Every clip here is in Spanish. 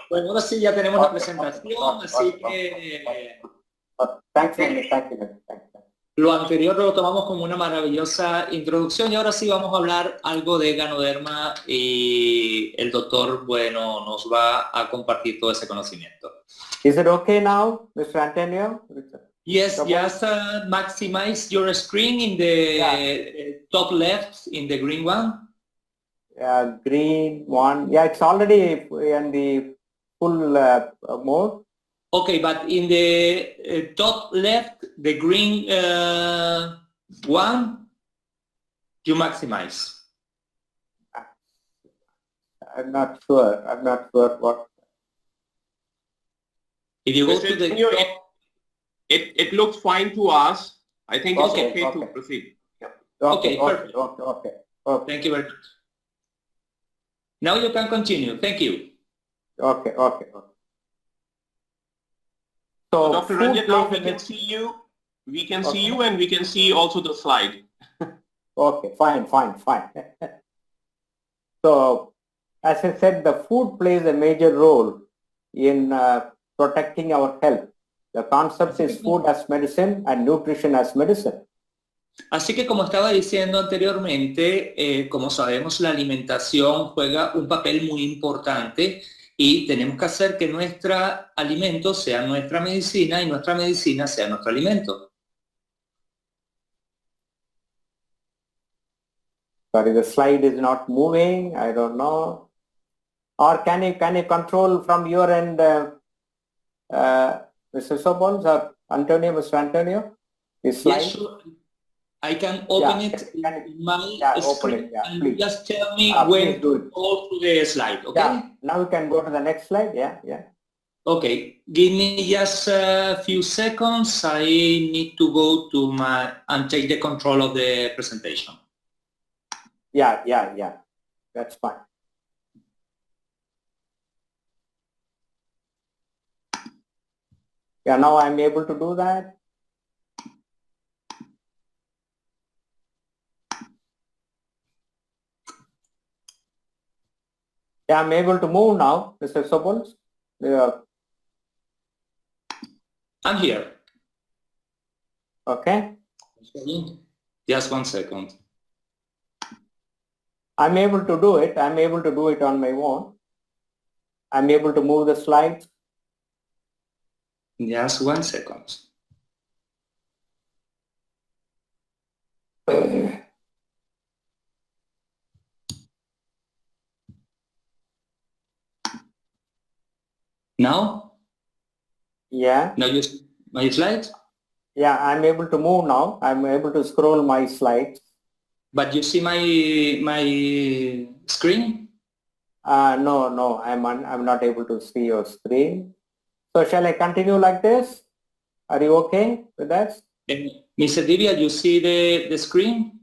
Bueno, ahora sí ya tenemos la presentación, así que Thank you. lo anterior lo tomamos como una maravillosa introducción y ahora sí vamos a hablar algo de Ganoderma y el doctor, bueno, nos va a compartir todo ese conocimiento. Is it okay now, Mr. Antonio? Yes, just maximize your screen in the top left, in the green one. Green one. Yeah, it's already in the full mode. Okay, but in the top left, the green one, you maximize. I'm not sure what. If you go to the top, it looks fine to us. I think it's okay to proceed. Okay, perfect. Okay. Thank you very much. Now you can continue. Thank you. Okay. So Dr. Ranjit, now we can see you. We can see you, and we can see also the slide. Okay, fine. So, as I said, the food plays a major role in protecting our health. The concept is food as medicine and nutrition as medicine. Así que como estaba diciendo anteriormente, como sabemos, la alimentación juega un papel muy importante y tenemos que hacer que nuestro alimento sea nuestra medicina y nuestra medicina sea nuestro alimento. Sorry, the slide is not moving. I don't know. Or can you control from your end, Mr. Sobons or Antonio, Mr. Antonio? This slide? Yes, sure. I can open it in my screen and please. Just tell me when to go to the slide, okay? Yeah, now we can go to the next slide, yeah. Okay, give me just a few seconds. I need to go to and take the control of the presentation. Yeah, that's fine. Yeah, now I'm able to do that. Yeah, I'm able to move now, Mr. Sobons. I'm here. Okay. Just 1 second. I'm able to do it. I'm able to do it on my own. I'm able to move the slides. Just 1 second. Now? Yeah. Now you see my slides? Yeah, I'm able to move now. I'm able to scroll my slides. But you see my screen? No, I'm not able to see your screen. So shall I continue like this? Are you okay with that? Mr. Divya, you see the screen?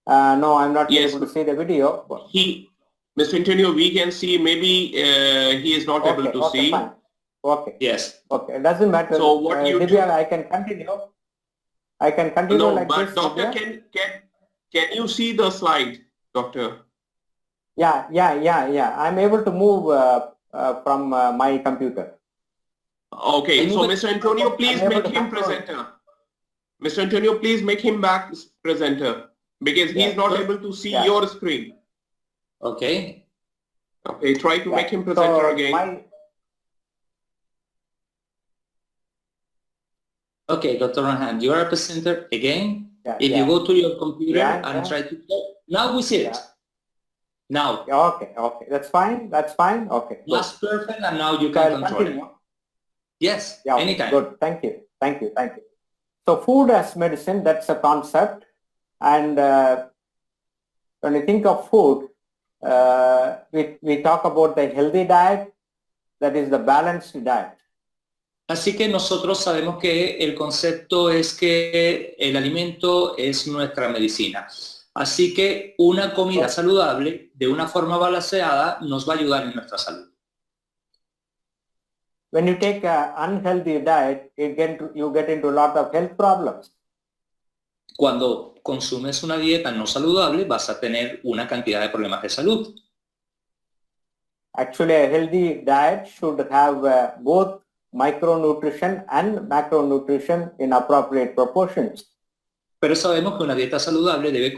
No, I'm not able to see the video. Mr. Antonio, we can see, maybe he is not able to see. Fine. Okay. Yes. Okay, it doesn't matter. So what you Divya, do? I can continue. I can continue like but this. Doctor, can you see the slide, Doctor? Yeah. I'm able to move from my computer. Okay, so Mr. Antonio, please make him presenter. Mr. Antonio, please make him back presenter because he's not able to see your screen. Okay. Okay, try to make him presenter again. Okay, Dr. Ranhan, you are a presenter again. If you go to your computer and try to... Now we see it. Now. Okay, that's fine. Okay. That's perfect, and now you can control it. Yes, anytime. Good, thank you. So food as medicine, that's a concept. And when you think of food, we talk about the healthy diet, that is the balanced diet. Así que nosotros sabemos que el concepto es que el alimento es nuestra medicina. Así que una comida saludable, de una forma balanceada, nos va a ayudar en nuestra salud. When you take an unhealthy diet, you get into a lot of health problems. Cuando consumes una dieta no saludable, vas a tener una cantidad de problemas de salud. Actually, a healthy diet should have both micronutrition and macronutrition in appropriate proportions. Pero sabemos que una dieta saludable debe,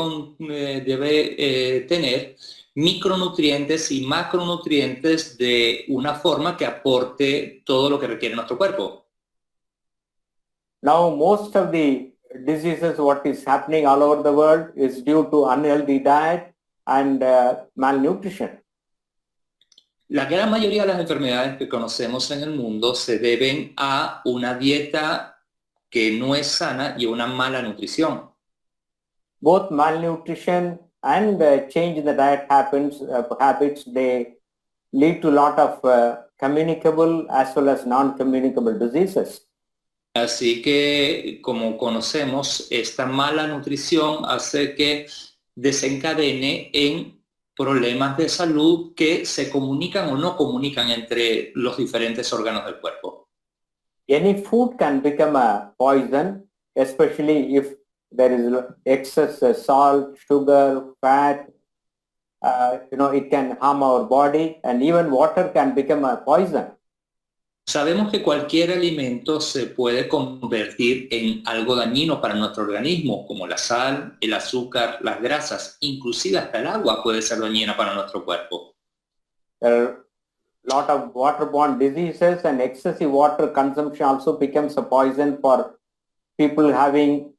tener micronutrientes y macronutrientes de una forma que aporte todo lo que requiere nuestro cuerpo. Now, most of the diseases, what is happening all over the world is due to unhealthy diet and malnutrition. La gran mayoría de las enfermedades que conocemos en el mundo se deben a una dieta que no es sana y una mala nutrición. Both malnutrition and change in the diet habits, they lead to a lot of communicable as well as non-communicable diseases. Así que, como conocemos, esta mala nutrición hace que desencadene en problemas de salud que se comunican o no comunican entre los diferentes órganos del cuerpo. Any food can become a poison, especially if there is excess salt, sugar, fat. It can harm our body, and even water can become a poison. Sabemos que cualquier alimento se puede convertir en algo dañino para nuestro organismo, como la sal, el azúcar, las grasas, inclusive hasta el agua puede ser dañina para nuestro cuerpo. There are a lot of waterborne diseases, and excessive water consumption also becomes a poison for people having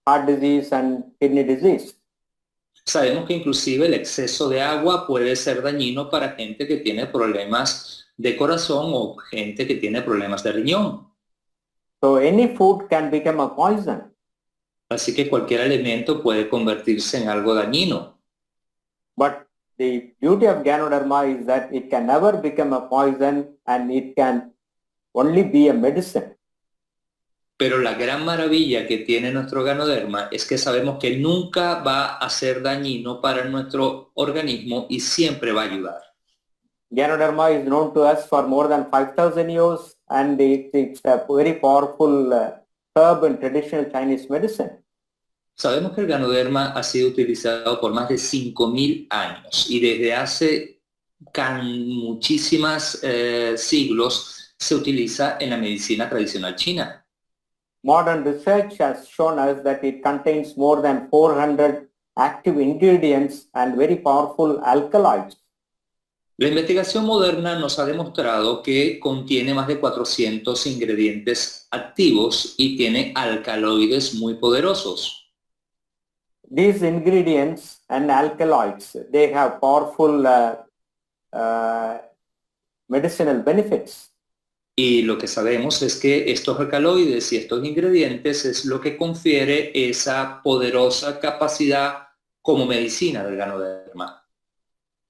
heart disease and kidney disease. Sabemos que inclusive el exceso de agua puede ser dañino para gente que tiene problemas de corazón o gente que tiene problemas de riñón. So any food can become a poison. Así que cualquier alimento puede convertirse en algo dañino. But the beauty of Ganoderma is that it can never become a poison, and it can only be a medicine. Pero la gran maravilla que tiene nuestro Ganoderma es que sabemos que nunca va a ser dañino para nuestro organismo y siempre va a ayudar. Ganoderma is known to us for more than 5,000 years, and it's a very powerful herb in traditional Chinese medicine. Sabemos que el Ganoderma ha sido utilizado por más de 5.000 años y desde hace muchísimos siglos se utiliza en la medicina tradicional china. Modern research has shown us that it contains more than 400 active ingredients and very powerful alkaloids. La investigación moderna nos ha demostrado que contiene más de 400 ingredientes activos y tiene alcaloides muy poderosos. These ingredients and alkaloids, they have powerful medicinal benefits. Y lo que sabemos es que estos alcaloides y estos ingredientes es lo que confiere esa poderosa capacidad como medicina del Ganoderma.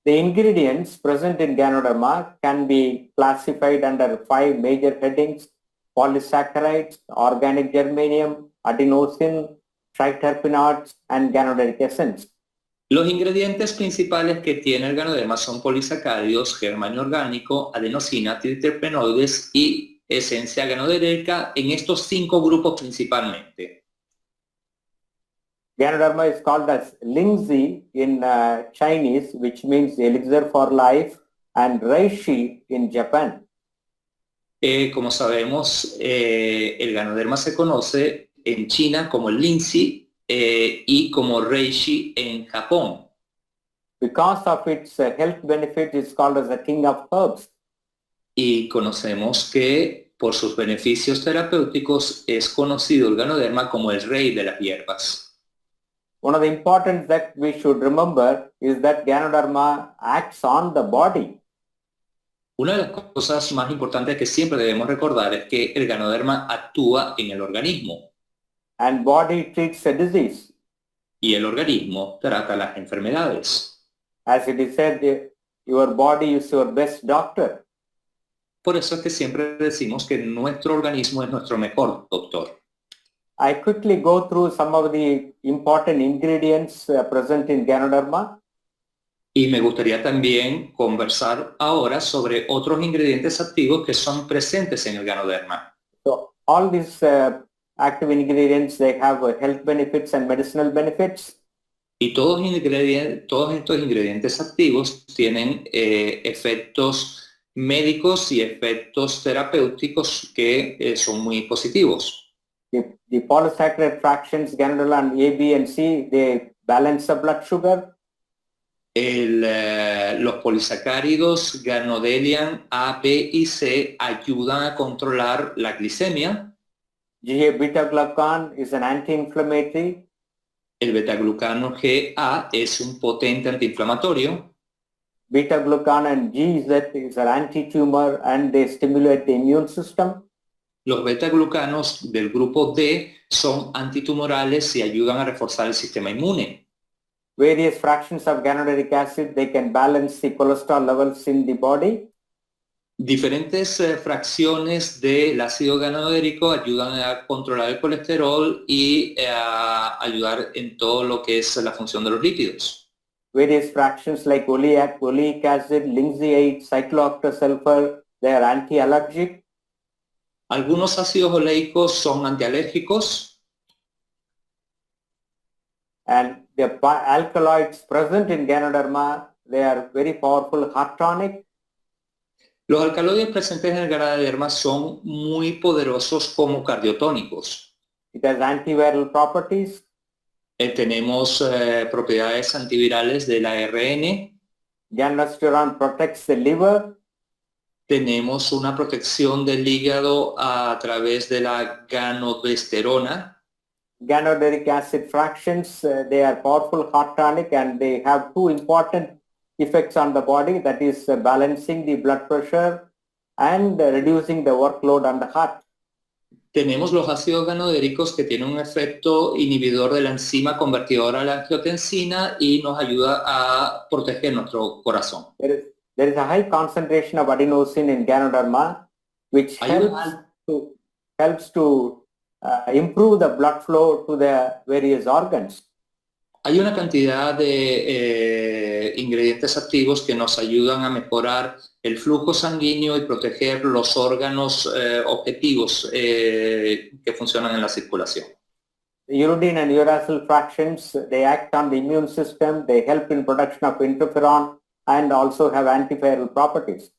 The ingredients present in Ganoderma can be classified under 5 major headings: polysaccharides, organic germanium, adenosine, triterpenoids, and ganoderic essence. Los ingredientes principales que tiene el Ganoderma son polisacáridos, germanio orgánico, adenosina, triterpenoides y esencia ganodérica en estos 5 grupos principalmente. Ganoderma is called as Lingzi in Chinese, which means elixir for life, and Reishi in Japan. Como sabemos, el Ganoderma se conoce en China como el Lingzi y como Reishi en Japón. Because of its health benefits, it's called as the king of herbs. Y conocemos que por sus beneficios terapéuticos es conocido el Ganoderma como el rey de las hierbas. One of the important that we should remember is that Ganoderma acts on the body. Una de las cosas más importantes que siempre debemos recordar es que el Ganoderma actúa en el organismo. And body treats a disease. Y el organismo trata las enfermedades. As it is said, your body is your best doctor. Por eso es que siempre decimos que nuestro organismo es nuestro mejor doctor. I quickly go through some of the important ingredients present in Ganoderma. Y me gustaría también conversar ahora sobre otros ingredientes activos que son presentes en el Ganoderma. So all these active ingredients, they have health benefits and medicinal benefits. Y todos estos ingredientes activos tienen efectos médicos y efectos terapéuticos que son muy positivos. The polysaccharide fractions, Ganodorma A, B, and C, they balance the blood sugar. Los polisacáridos Ganodelian A, B y C ayudan a controlar la glicemia. GA-beta-glucan is an anti-inflammatory. El beta-glucano GA es un potente antiinflamatorio. Beta-glucan and GZ is an anti-tumor and they stimulate the immune system. Los beta-glucanos del grupo D son antitumorales y ayudan a reforzar el sistema inmune. Various fractions of ganoderic acid, they can balance the cholesterol levels in the body. Diferentes fracciones del ácido ganodérico ayudan a controlar el colesterol y a ayudar en todo lo que es la función de los lípidos. Various fractions like oleic acid, linseed, cyclooctasulfur, they are anti-allergic. Algunos ácidos oleicos son antialérgicos. And the alkaloids present in Ganoderma, they are very powerful heart tonic. Los alcaloides presentes en el Ganoderma son muy poderosos como cardiotónicos. It has antiviral properties. Tenemos propiedades antivirales del ARN. Ganosterone protects the liver. Tenemos una protección del hígado a través de la ganodesterona. Ganoderic acid fractions, they are powerful heart tonic and they have two important effects on the body, that is balancing the blood pressure and reducing the workload on the heart. Tenemos los ácidos ganodéricos que tienen un efecto inhibidor de la enzima convertidora a la angiotensina y nos ayuda a proteger nuestro corazón. There is a high concentration of adenosine in Ganoderma, which helps to improve the blood flow to the various organs. Hay una cantidad de ingredientes activos que nos ayudan a mejorar el flujo sanguíneo y proteger los órganos objetivos que funcionan en la circulación. The uridine and uracil fractions, they act on the immune system, they help in production of interferon and also have antiviral properties.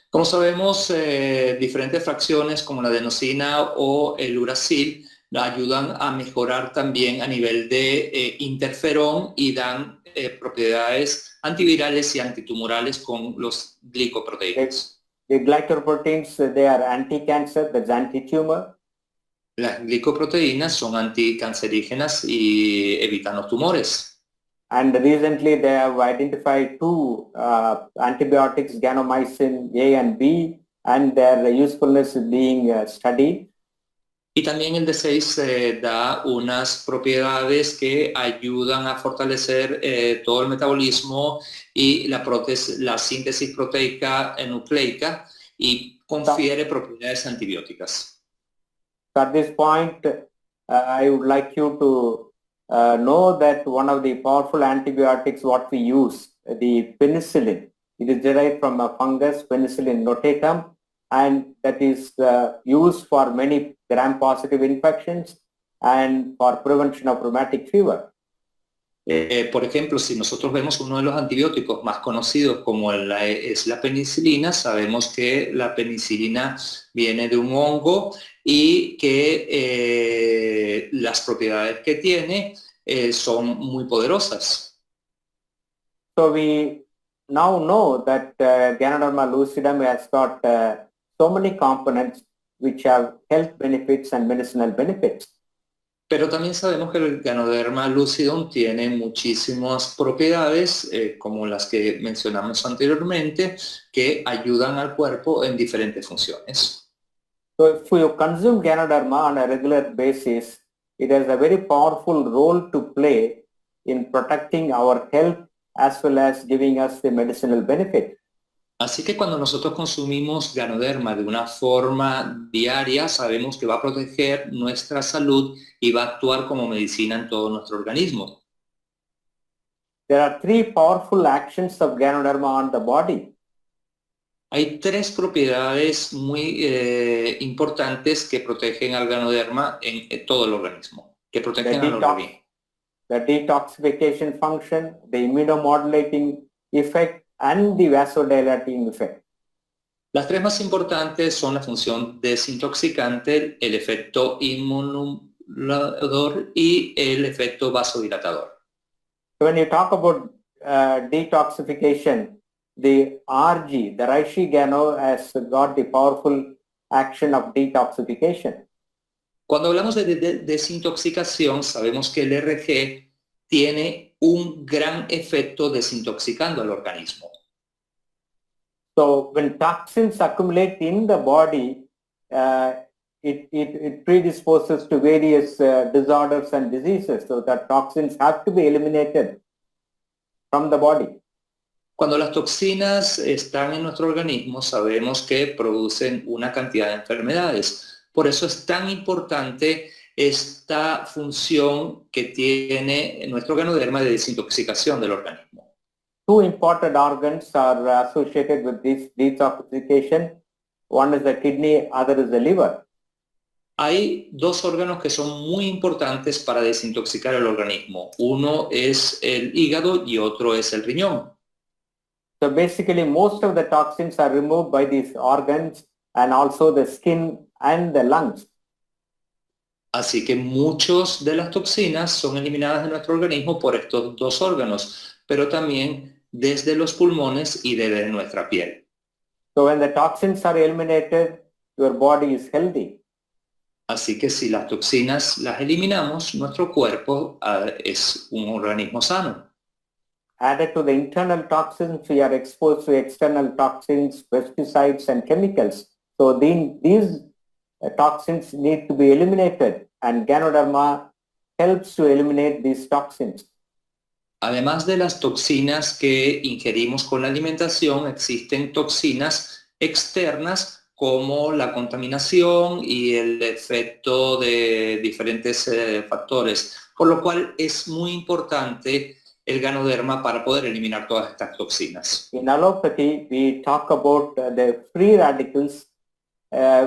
Como sabemos, diferentes fracciones como la adenosina o el uracil ayudan a mejorar también a nivel de interferón y dan propiedades antivirales y antitumorales con los glicoproteínas. The glycoproteins, they are anti-cancer, that's anti-tumor. Las glicoproteínas son anticancerígenas y evitan los tumores. And recently they have identified two antibiotics, ganomycin A and B, and their usefulness is being studied. Y también el D6 da unas propiedades que ayudan a fortalecer todo el metabolismo y la síntesis proteica nucleica y confiere propiedades antibióticas. At this point, I would like you to know that one of the powerful antibiotics what we use, the penicillin, it is derived from a fungus, Penicillium notatum, and that is used for many gram-positive infections and for prevention of rheumatic fever. Por ejemplo, si nosotros vemos uno de los antibióticos más conocidos como es la penicilina, sabemos que la penicilina viene de un hongo y que las propiedades que tiene son muy poderosas. So we now know that Ganoderma lucidum has got so many components which have health benefits and medicinal benefits. Pero también sabemos que el Ganoderma lucidum tiene muchísimas propiedades, como las que mencionamos anteriormente, que ayudan al cuerpo en diferentes funciones. So if you consume Ganoderma on a regular basis, it has a very powerful role to play in protecting our health as well as giving us the medicinal benefit. Así que cuando nosotros consumimos Ganoderma de una forma diaria, sabemos que va a proteger nuestra salud y va a actuar como medicina en todo nuestro organismo. There are three powerful actions of Ganoderma on the body. Hay tres propiedades muy importantes que protegen al Ganoderma en todo el organismo, que protegen al organismo. the detoxification function, the immunomodulating effect, and the vasodilating effect. Las tres más importantes son la función desintoxicante, el efecto inmunomodulador y el efecto vasodilatador. So when you talk about detoxification, the RG, the reishi gano, has got the powerful action of detoxification. Cuando hablamos de desintoxicación, sabemos que el RG tiene un gran efecto desintoxicando al organismo. So when toxins accumulate in the body, it predisposes to various disorders and diseases. So that toxins have to be eliminated from the body. Cuando las toxinas están en nuestro organismo, sabemos que producen una cantidad de enfermedades. Por eso es tan importante esta función que tiene nuestro ganoderma de desintoxicación del organismo. Two important organs are associated with this detoxification. One is the kidney, other is the liver. Hay dos órganos que son muy importantes para desintoxicar el organismo. Uno es el hígado y otro es el riñón. So basically most of the toxins are removed by these organs and also the skin and the lungs. Así que muchas de las toxinas son eliminadas de nuestro organismo por estos dos órganos, pero también desde los pulmones y desde nuestra piel. So when the toxins are eliminated, your body is healthy. Así que si las toxinas las eliminamos, nuestro cuerpo es un organismo sano. Added to the internal toxins, we are exposed to external toxins, pesticides and chemicals. So these toxins need to be eliminated, and Ganoderma helps to eliminate these toxins. Además de las toxinas que ingerimos con la alimentación, existen toxinas externas como la contaminación y el efecto de diferentes factores, por lo cual es muy importante el ganoderma para poder eliminar todas estas toxinas. In allopathy, we talk about the free radicals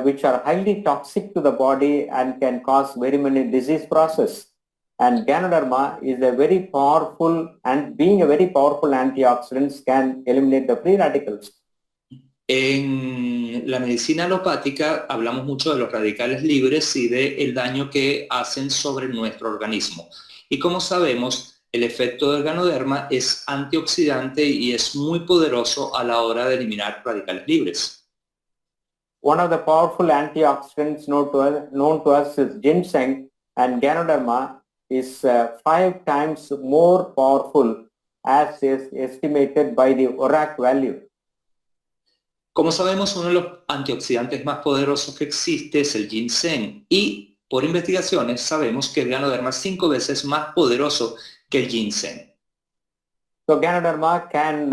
which are highly toxic to the body and can cause very many disease process. And Ganoderma is a very powerful, and being a very powerful antioxidant, can eliminate the free radicals. En la medicina alopática hablamos mucho de los radicales libres y del daño que hacen sobre nuestro organismo. Y como sabemos, el efecto del ganoderma es antioxidante y es muy poderoso a la hora de eliminar radicales libres. One of the powerful antioxidants known to us is ginseng, and Ganoderma is 5 times more powerful as is estimated by the ORAC value. Como sabemos, uno de los antioxidantes más poderosos que existe es el ginseng y por investigaciones sabemos que el ganoderma es 5 veces más poderoso que el ginseng. So Ganoderma can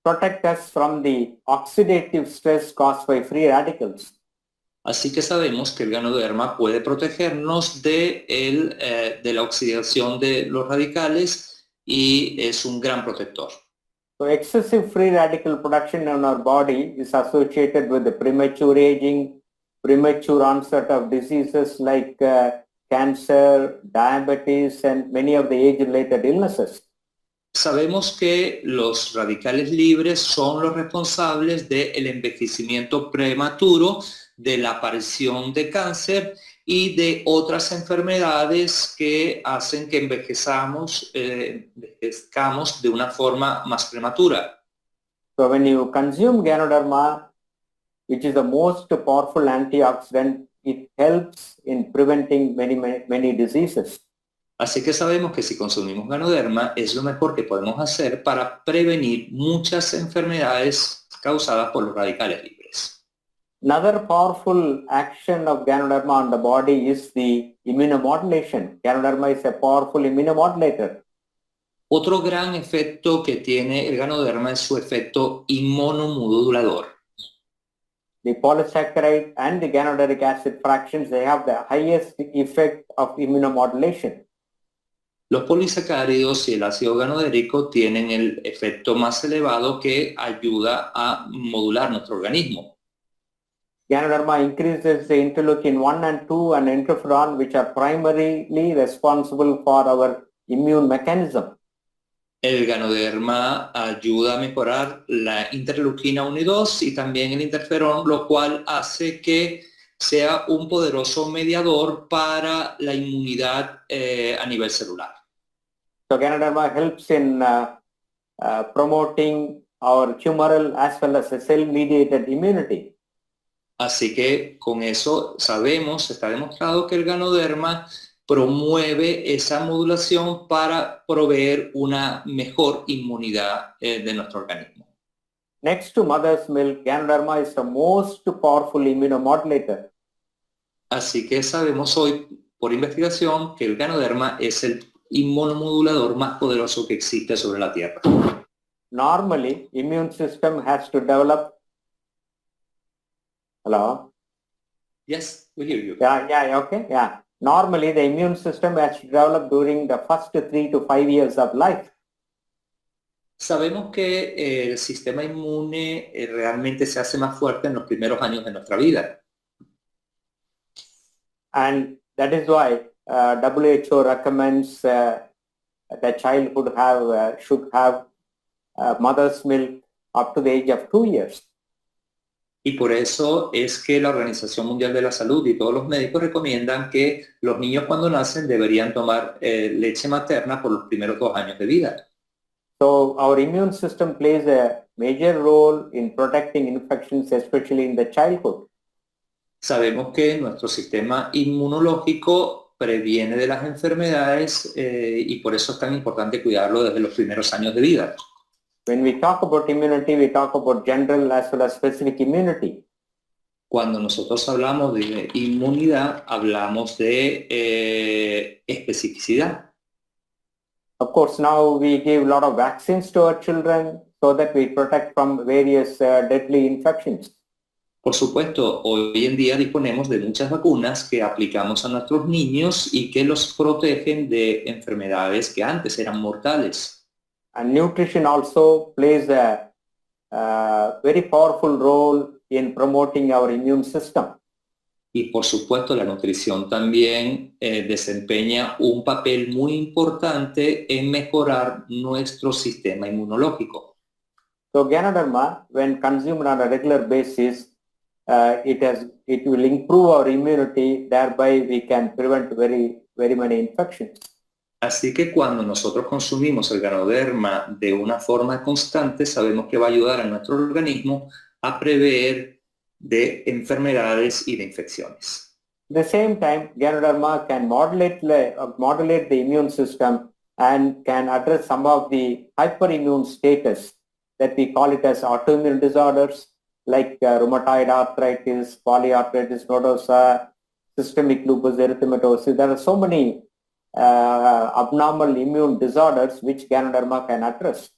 protect us from the oxidative stress caused by free radicals. Así que sabemos que el ganoderma puede protegernos de la oxidación de los radicales y es un gran protector. So excessive free radical production in our body is associated with the premature aging, premature onset of diseases like cancer, diabetes, and many of the age-related illnesses. Sabemos que los radicales libres son los responsables del envejecimiento prematuro, de la aparición de cáncer y de otras enfermedades que hacen que envejezcamos de una forma más prematura. So when you consume Ganoderma, which is the most powerful antioxidant, it helps in preventing many diseases. Así que sabemos que si consumimos ganoderma es lo mejor que podemos hacer para prevenir muchas enfermedades causadas por los radicales libres. Another powerful action of Ganoderma on the body is the immunomodulation. Ganoderma is a powerful immunomodulator. Otro gran efecto que tiene el ganoderma es su efecto inmunomodulador. The polysaccharide and the ganoderic acid fractions, they have the highest effect of immunomodulation. Los polisacáridos y el ácido ganodérico tienen el efecto más elevado que ayuda a modular nuestro organismo. Ganoderma increases the interleukin 1 and 2 and interferon, which are primarily responsible for our immune mechanism. El ganoderma ayuda a mejorar la interleuquina 1 y 2 y también el interferón, lo cual hace que sea un poderoso mediador para la inmunidad a nivel celular. So Ganoderma helps in promoting our humoral as well as cell-mediated immunity. Así que con eso sabemos, está demostrado que el ganoderma promueve esa modulación para proveer una mejor inmunidad de nuestro organismo. Next to mother's milk, Ganoderma is the most powerful immunomodulator. Así que sabemos hoy por investigación que el ganoderma es el inmunomodulador más poderoso que existe sobre la Tierra. Normally, immune system has to develop. Hello? Yes, we hear you. Okay, yeah. Normally, the immune system has to develop during the first 3 to 5 years of life. Sabemos que el sistema inmune realmente se hace más fuerte en los primeros años de nuestra vida. And that is why WHO recommends the child should have mother's milk up to the age of 2 years. Y por eso es que la Organización Mundial de la Salud y todos los médicos recomiendan que los niños cuando nacen deberían tomar leche materna por los primeros 2 años de vida. So our immune system plays a major role in protecting infections, especially in the childhood. Sabemos que nuestro sistema inmunológico previene de las enfermedades y por eso es tan importante cuidarlo desde los primeros años de vida. When we talk about immunity, we talk about general as well as specific immunity. Cuando nosotros hablamos de inmunidad, hablamos de especificidad. Of course, now we give a lot of vaccines to our children so that we protect from various deadly infections. Por supuesto, hoy en día disponemos de muchas vacunas que aplicamos a nuestros niños y que los protegen de enfermedades que antes eran mortales. And nutrition also plays a very powerful role in promoting our immune system. Y por supuesto la nutrición también desempeña un papel muy importante en mejorar nuestro sistema inmunológico. So Ganoderma, when consumed on a regular basis, it will improve our immunity, thereby we can prevent very many infections. Así que cuando nosotros consumimos el ganoderma de una forma constante, sabemos que va a ayudar a nuestro organismo a prever de enfermedades y de infecciones. At the same time, Ganoderma can modulate the immune system and can address some of the hyperimmune status that we call it as autoimmune disorders like rheumatoid arthritis, polyarthritis nodosa, systemic lupus erythematosus. There are so many abnormal immune disorders which Ganoderma can address.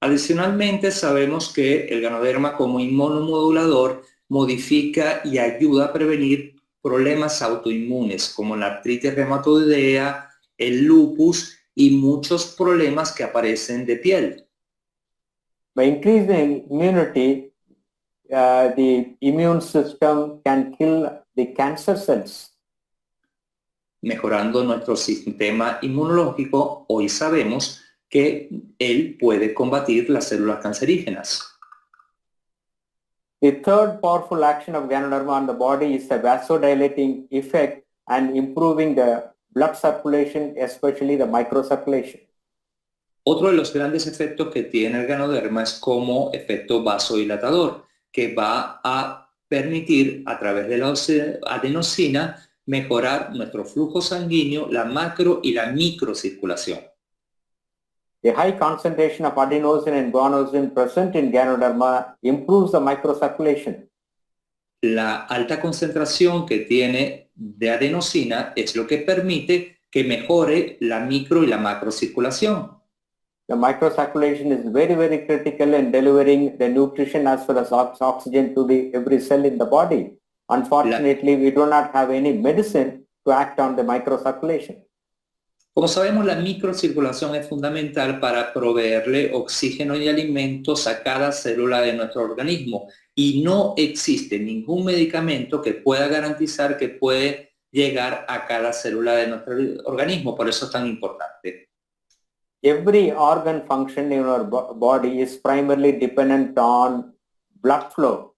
Adicionalmente, sabemos que el ganoderma como inmunomodulador modifica y ayuda a prevenir problemas autoinmunes como la artritis reumatoidea, el lupus y muchos problemas que aparecen de piel. By increasing immunity, the immune system can kill the cancer cells. Mejorando nuestro sistema inmunológico, hoy sabemos que él puede combatir las células cancerígenas. The third powerful action of Ganoderma on the body is a vasodilating effect and improving the blood circulation, especially the microcirculation. Otro de los grandes efectos que tiene el ganoderma es como efecto vasodilatador, que va a permitir a través de la adenosina mejorar nuestro flujo sanguíneo, la macro y la microcirculación. The high concentration of adenosine and guanosine present in Ganoderma improves the microcirculation. La alta concentración que tiene de adenosina es lo que permite que mejore la micro y la macrocirculación. The microcirculation is very critical in delivering the nutrition as well as oxygen to every cell in the body. Unfortunately, we do not have any medicine to act on the microcirculation. Como sabemos, la microcirculación es fundamental para proveerle oxígeno y alimentos a cada célula de nuestro organismo y no existe ningún medicamento que pueda garantizar que puede llegar a cada célula de nuestro organismo. Por eso es tan importante. Every organ function in our body is primarily dependent on blood flow.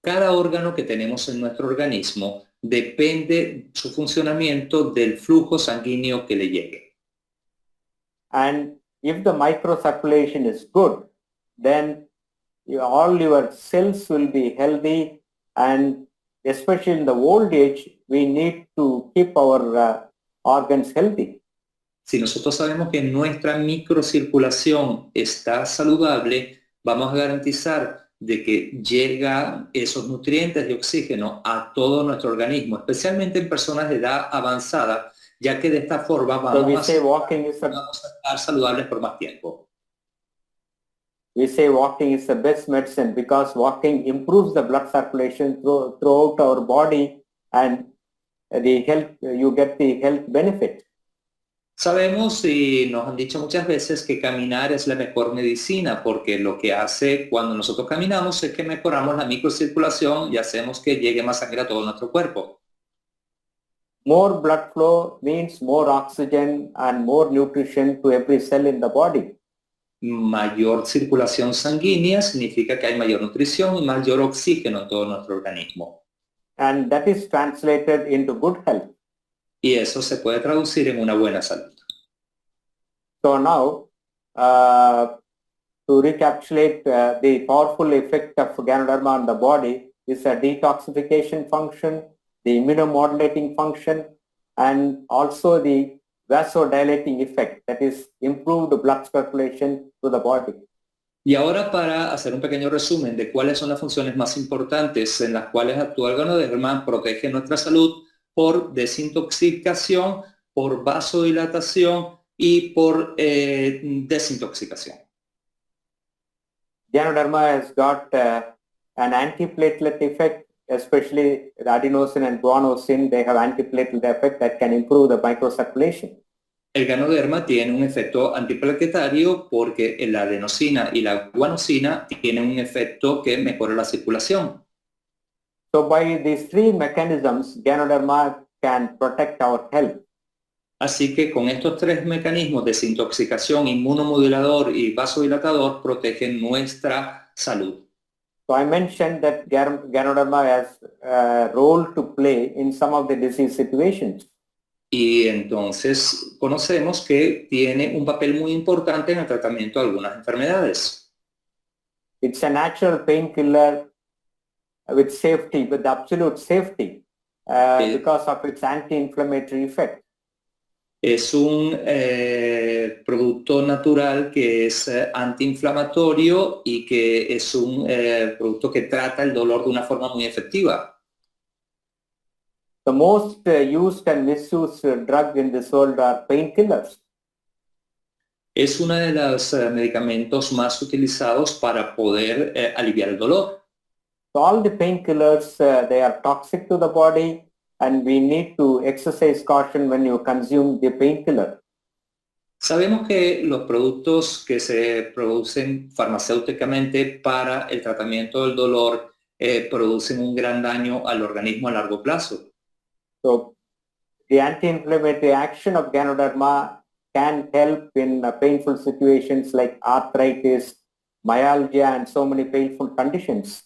Cada órgano que tenemos en nuestro organismo depende su funcionamiento del flujo sanguíneo que le llegue. And if the microcirculation is good, then all your cells will be healthy, and especially in the old age, we need to keep our organs healthy. Si nosotros sabemos que nuestra microcirculación está saludable, vamos a garantizar de que llegan esos nutrientes de oxígeno a todo nuestro organismo, especialmente en personas de edad avanzada, ya que de esta forma vamos a estar saludables por más tiempo. We say walking is the best medicine because walking improves the blood circulation throughout our body, and you get the health benefit. Sabemos y nos han dicho muchas veces que caminar es la mejor medicina, porque lo que hace cuando nosotros caminamos es que mejoramos la microcirculación y hacemos que llegue más sangre a todo nuestro cuerpo. More blood flow means more oxygen and more nutrition to every cell in the body. Mayor circulación sanguínea significa que hay mayor nutrición y mayor oxígeno en todo nuestro organismo. And that is translated into good health. Y eso se puede traducir en una buena salud. So now, to recapitulate the powerful effect of Ganoderma on the body is a detoxification function, the immunomodulating function, and also the vasodilating effect, that is improved blood circulation to the body. Y ahora, para hacer un pequeño resumen de cuáles son las funciones más importantes en las cuales actúa el Ganoderma, protege nuestra salud por desintoxicación, por vasodilatación y por desintoxicación. Ganoderma has got an antiplatelet effect, especially the adenosine and guanosine. They have antiplatelet effect that can improve the microcirculation. El Ganoderma tiene un efecto antiplaquetario porque la adenosina y la guanosina tienen un efecto que mejora la circulación. So by these three mechanisms, Ganoderma can protect our health. Así que con estos tres mecanismos, desintoxicación, inmunomodulador y vasodilatador, protegen nuestra salud. So I mentioned that Ganoderma has a role to play in some of the disease situations. Y entonces conocemos que tiene un papel muy importante en el tratamiento de algunas enfermedades. It's a natural painkiller with safety, with absolute safety, because of its anti-inflammatory effect. Es un producto natural que es antiinflamatorio y que es un producto que trata el dolor de una forma muy efectiva. The most used and misused drug in this world are painkillers. Es uno de los medicamentos más utilizados para poder aliviar el dolor. So all the painkillers, they are toxic to the body, and we need to exercise caution when you consume the painkiller. Sabemos que los productos que se producen farmacéuticamente para el tratamiento del dolor producen un gran daño al organismo a largo plazo. So the anti-inflammatory action of Ganoderma can help in painful situations like arthritis, myalgia, and so many painful conditions.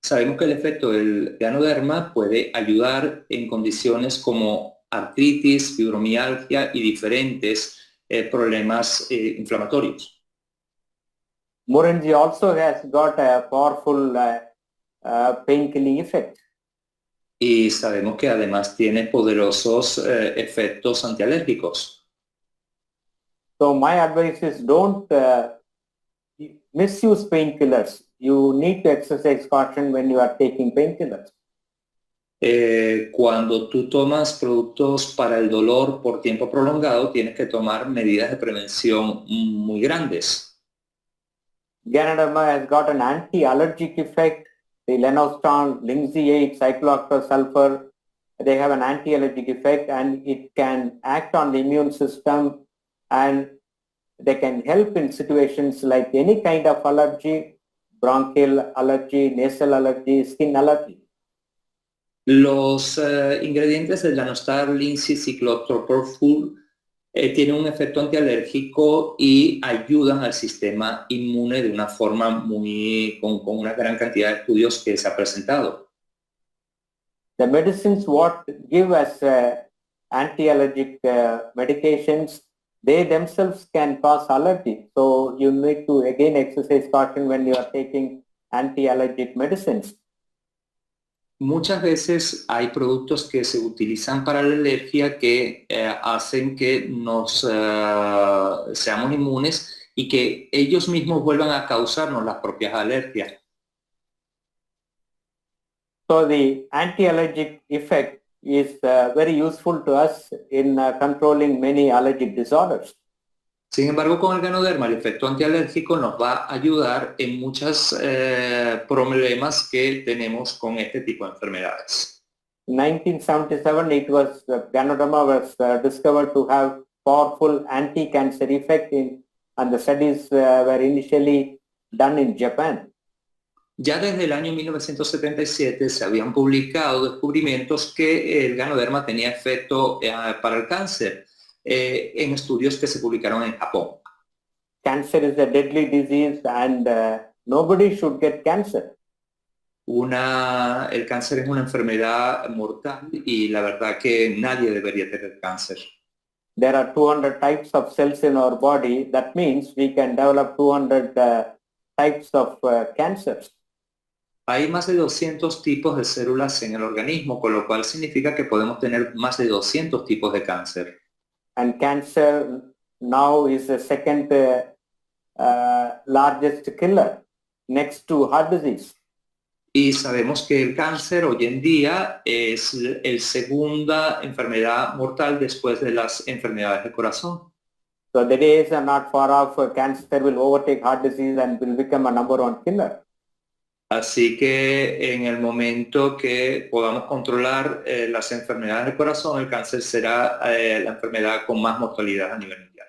Sabemos que el efecto del Ganoderma puede ayudar en condiciones como artritis, fibromialgia y diferentes problemas inflamatorios. Morinji also has got a powerful painkilling effect. Y sabemos que además tiene poderosos efectos antialérgicos. So my advice is don't misuse painkillers. You need to exercise caution when you are taking painkillers. Cuando tú tomas productos para el dolor por tiempo prolongado, tienes que tomar medidas de prevención muy grandes. Ganoderma has got an anti-allergic effect. The Lenostan, linseed, cyclooctasulfur, they have an anti-allergic effect, and it can act on the immune system, and they can help in situations like any kind of allergy, bronchial allergy, nasal allergy, skin allergy. Los ingredientes del Danostar Linseed Cyclosporfull tienen un efecto antialérgico y ayudan al sistema inmune de una forma con una gran cantidad de estudios que se ha presentado. The medicines what give us anti-allergic medications, they themselves can cause allergy. So you need to again exercise caution when you are taking anti-allergic medicines. Muchas veces hay productos que se utilizan para la alergia que hacen que seamos inmunes y que ellos mismos vuelvan a causarnos las propias alergias. So the anti-allergic effect is very useful to us in controlling many allergic disorders. Sin embargo, con el Ganoderma, el efecto antialérgico nos va a ayudar en muchos problemas que tenemos con este tipo de enfermedades. In 1977, it was Ganoderma was discovered to have powerful anti-cancer effect and the studies were initially done in Japan. Ya desde el año 1977 se habían publicado descubrimientos que el Ganoderma tenía efecto para el cáncer en estudios que se publicaron en Japón. Cancer is a deadly disease and nobody should get cancer. El cáncer es una enfermedad mortal y la verdad que nadie debería tener cáncer. There are 200 types of cells in our body. That means we can develop 200 types of cancers. Hay más de 200 tipos de células en el organismo, con lo cual significa que podemos tener más de 200 tipos de cáncer. And cancer now is the second largest killer next to heart disease. Y sabemos que el cáncer hoy en día es la segunda enfermedad mortal después de las enfermedades del corazón. So the days are not far off. Cancer will overtake heart disease and will become a number one killer. Así que en el momento que podamos controlar las enfermedades del corazón, el cáncer será la enfermedad con más mortalidad a nivel mundial.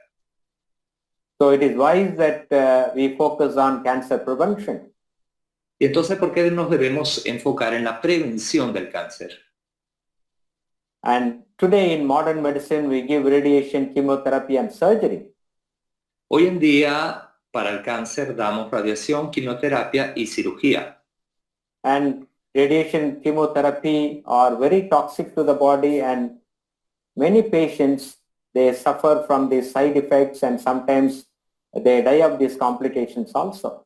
So it is wise that we focus on cancer prevention. Y entonces, ¿por qué nos debemos enfocar en la prevención del cáncer? And today in modern medicine, we give radiation, chemotherapy, and surgery. Hoy en día, para el cáncer damos radiación, quimioterapia y cirugía. And radiation, chemotherapy are very toxic to the body, and many patients, they suffer from these side effects and sometimes they die of these complications also.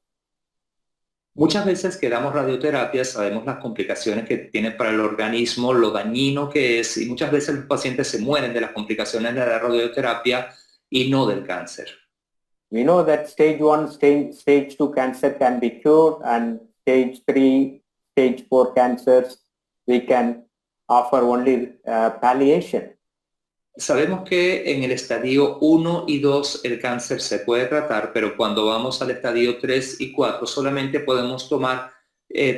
Muchas veces que damos radioterapia sabemos las complicaciones que tiene para el organismo, lo dañino que es, y muchas veces los pacientes se mueren de las complicaciones de la radioterapia y no del cáncer. We know that stage 1, stage 2 cancer can be cured, and stage 3, stage 4 cancers, we can offer only palliation. Sabemos que en el estadio 1 y 2 el cáncer se puede tratar, pero cuando vamos al estadio 3 y 4 solamente podemos tomar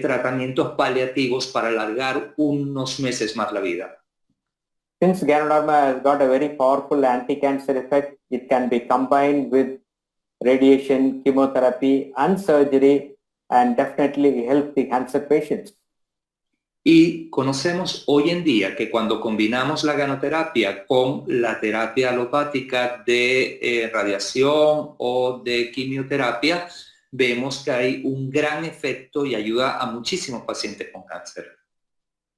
tratamientos paliativos para alargar unos meses más la vida. Since Ganoderma has got a very powerful anti-cancer effect, it can be combined with radiation, chemotherapy, and surgery, and definitely help the cancer patients. Y conocemos hoy en día que cuando combinamos la ganoterapia con la terapia alopática de radiación o de quimioterapia, vemos que hay un gran efecto y ayuda a muchísimos pacientes con cáncer.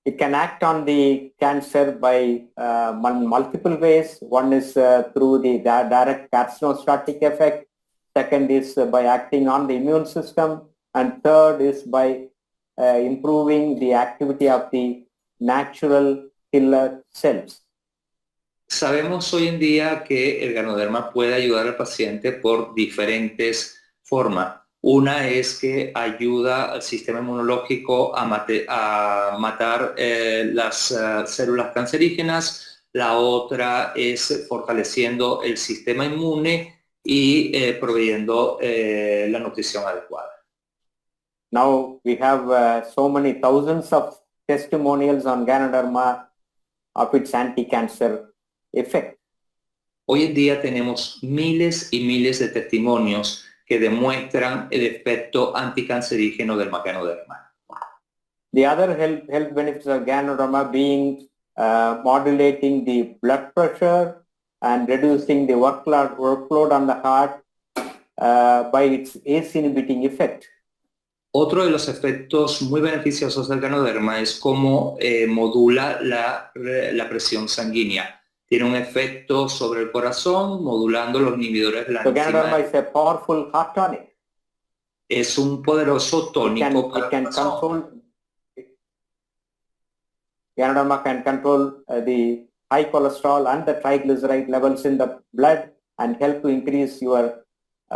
It can act on the cancer by multiple ways. One is through the direct carcinostatic effect. Second is by acting on the immune system. And third is by improving the activity of the natural killer cells. Sabemos hoy en día que el Ganoderma puede ayudar al paciente por diferentes formas. Una es que ayuda al sistema inmunológico a matar las células cancerígenas. La otra es fortaleciendo el sistema inmune y proveyendo la nutrición adecuada. Now we have so many thousands of testimonials on Ganoderma of its anti-cancer effect. Hoy en día tenemos miles y miles de testimonios que demuestran el efecto anticancerígeno del Ganoderma. The other health benefits of Ganoderma being modulating the blood pressure and reducing the workload on the heart by its ACE inhibiting effect. Otro de los efectos muy beneficiosos del Ganoderma es cómo modula la presión sanguínea. Tiene un efecto sobre el corazón, modulando los inhibidores de la enzima. Ganoderma is a powerful heart tonic. Es un poderoso tónico para el corazón. Ganoderma can control the high cholesterol and the triglyceride levels in the blood and help to increase your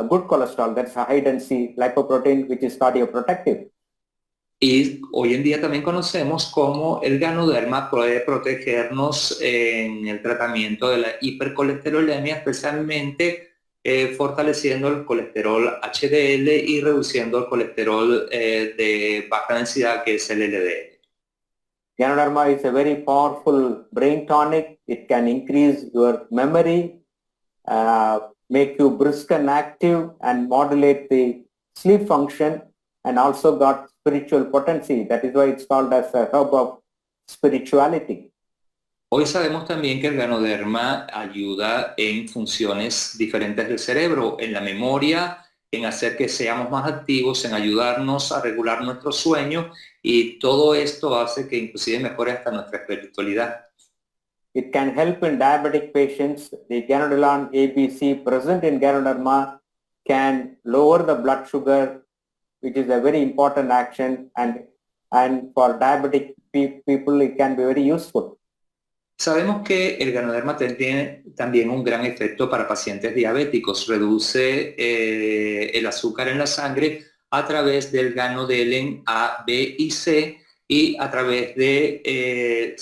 good cholesterol. That's a high density lipoprotein which is cardioprotective. Y hoy en día también conocemos cómo el Ganoderma puede protegernos en el tratamiento de la hipercolesterolemia, especialmente fortaleciendo el colesterol HDL y reduciendo el colesterol de baja densidad, que es el LDL. Ganoderma is a very powerful brain tonic. It can increase your memory, make you brisk and active, and modulate the sleep function, and also got spiritual potency. That is why it's called as a hub of spirituality. Hoy sabemos también que el Ganoderma ayuda en funciones diferentes del cerebro, en la memoria, en hacer que seamos más activos, en ayudarnos a regular nuestro sueño, y todo esto hace que inclusive mejore hasta nuestra espiritualidad. It can help in diabetic patients. The Ganoderma ABC present in Ganoderma can lower the blood sugar, which is a very important action, and for diabetic people it can be very useful. Sabemos que el Ganoderma tiene también un gran efecto para pacientes diabéticos. Reduce el azúcar en la sangre a través del ganodelen A, B y C, y a través de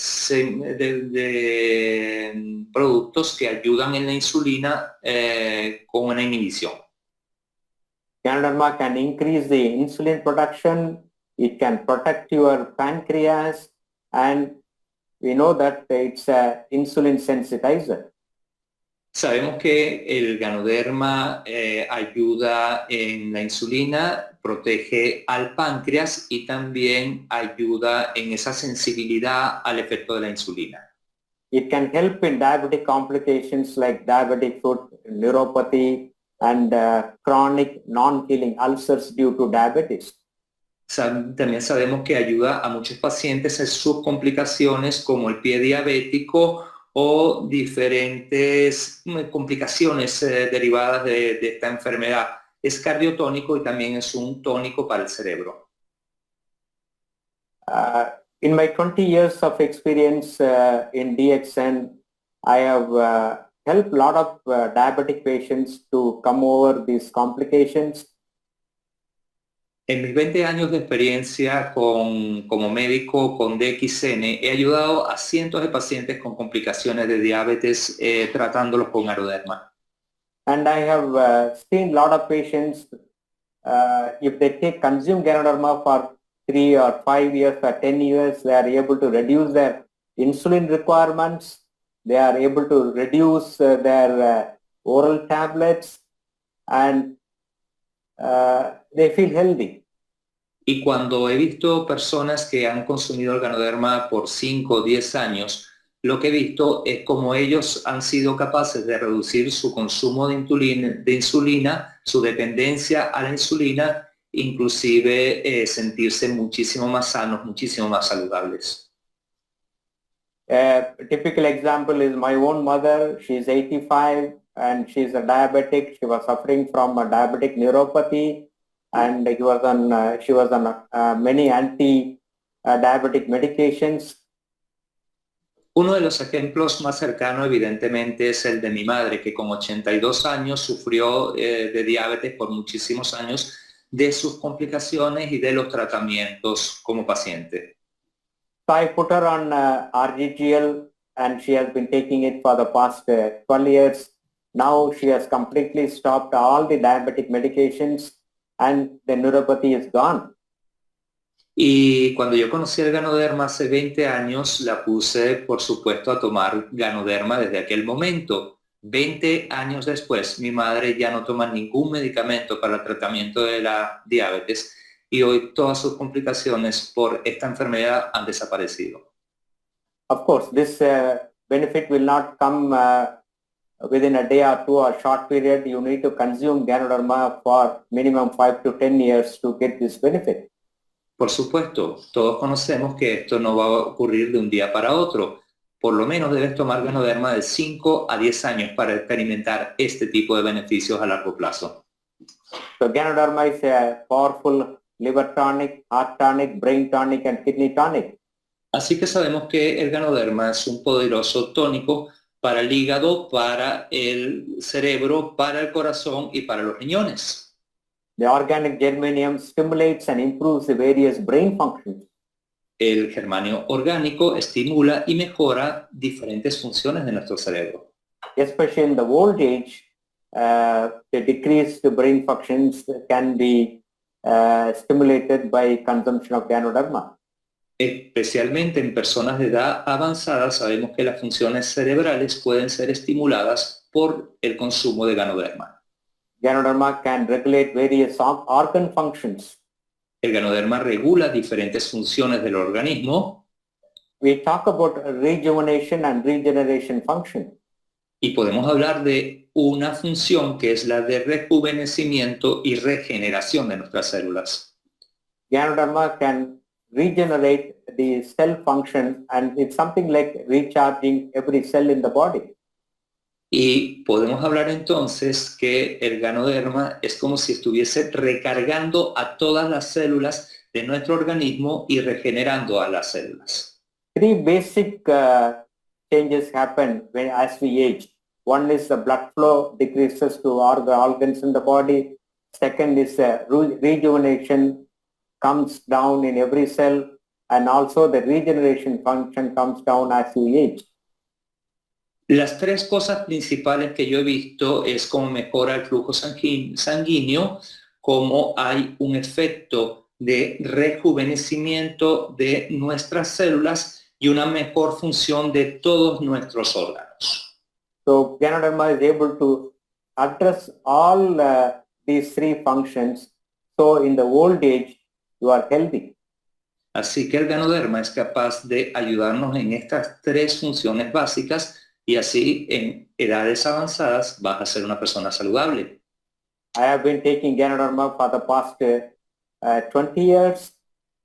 productos que ayudan en la insulina con una inhibición. Ganoderma can increase the insulin production. It can protect your pancreas, and we know that it's an insulin sensitizer. Sabemos que el Ganoderma ayuda en la insulina, protege al páncreas y también ayuda en esa sensibilidad al efecto de la insulina. It can help in diabetic complications like diabetic foot neuropathy and chronic non-healing ulcers due to diabetes. También sabemos que ayuda a muchos pacientes en sus complicaciones como el pie diabético o diferentes complicaciones derivadas de esta enfermedad. Es cardiotónico y también es un tónico para el cerebro. In my 20 years of experience in DXN, I have helped a lot of diabetic patients to come over these complications. En mis 20 años de experiencia como médico con DXN, he ayudado a cientos de pacientes con complicaciones de diabetes tratándolos con Ganoderma. And I have seen a lot of patients, if they consume Ganoderma for 3 or 5 years or 10 years, they are able to reduce their insulin requirements. They are able to reduce their oral tablets, and they feel healthy. Y cuando he visto personas que han consumido el Ganoderma por 5 o 10 años, lo que he visto es cómo ellos han sido capaces de reducir su consumo de insulina, su dependencia a la insulina, inclusive sentirse muchísimo más sanos, muchísimo más saludables. A typical example is my own mother. She's 85 and she's a diabetic. She was suffering from a diabetic neuropathy, and she was on many anti-diabetic medications. Uno de los ejemplos más cercanos, evidentemente, es el de mi madre, que con 82 años sufrió de diabetes por muchísimos años, de sus complicaciones y de los tratamientos como paciente. So I put her on RGGL, and she has been taking it for the past 12 years. Now she has completely stopped all the diabetic medications, and the neuropathy is gone. Y cuando yo conocí el Ganoderma hace 20 años, la puse, por supuesto, a tomar Ganoderma desde aquel momento. 20 años después, mi madre ya no toma ningún medicamento para el tratamiento de la diabetes y hoy todas sus complicaciones por esta enfermedad han desaparecido. Of course, this benefit will not come within a day or two or short period. You need to consume Ganoderma for minimum 5 to 10 years to get this benefit. Por supuesto, todos conocemos que esto no va a ocurrir de un día para otro. Por lo menos debes tomar Ganoderma de 5 a 10 años para experimentar este tipo de beneficios a largo plazo. So Ganoderma is a powerful liver tonic, heart tonic, brain tonic, and kidney tonic. Así que sabemos que el Ganoderma es un poderoso tónico para el hígado, para el cerebro, para el corazón y para los riñones. The organic germanium stimulates and improves the various brain functions. El germanio orgánico estimula y mejora diferentes funciones de nuestro cerebro. Especially in the old age, the decreased brain functions can be stimulated by consumption of Ganoderma. Especialmente en personas de edad avanzada sabemos que las funciones cerebrales pueden ser estimuladas por el consumo de Ganoderma. Ganoderma can regulate various organ functions. El Ganoderma regula diferentes funciones del organismo. We talk about rejuvenation and regeneration function. Y podemos hablar de una función que es la de rejuvenecimiento y regeneración de nuestras células. Ganoderma can regenerate the cell function, and it's something like recharging every cell in the body. Y podemos hablar entonces que el Ganoderma es como si estuviese recargando a todas las células de nuestro organismo y regenerando a las células. Three basic changes happen as we age. One is the blood flow decreases to all the organs in the body. Second is rejuvenation comes down in every cell, and also the regeneration function comes down as we age. Las tres cosas principales que yo he visto es cómo mejora el flujo sanguíneo, cómo hay un efecto de rejuvenecimiento de nuestras células y una mejor función de todos nuestros órganos. So Ganoderma is able to address all these three functions. So in the old age, you are healthy. Así que el Ganoderma es capaz de ayudarnos en estas tres funciones básicas y así en edades avanzadas vas a ser una persona saludable. I have been taking Ganoderma for the past 20 years,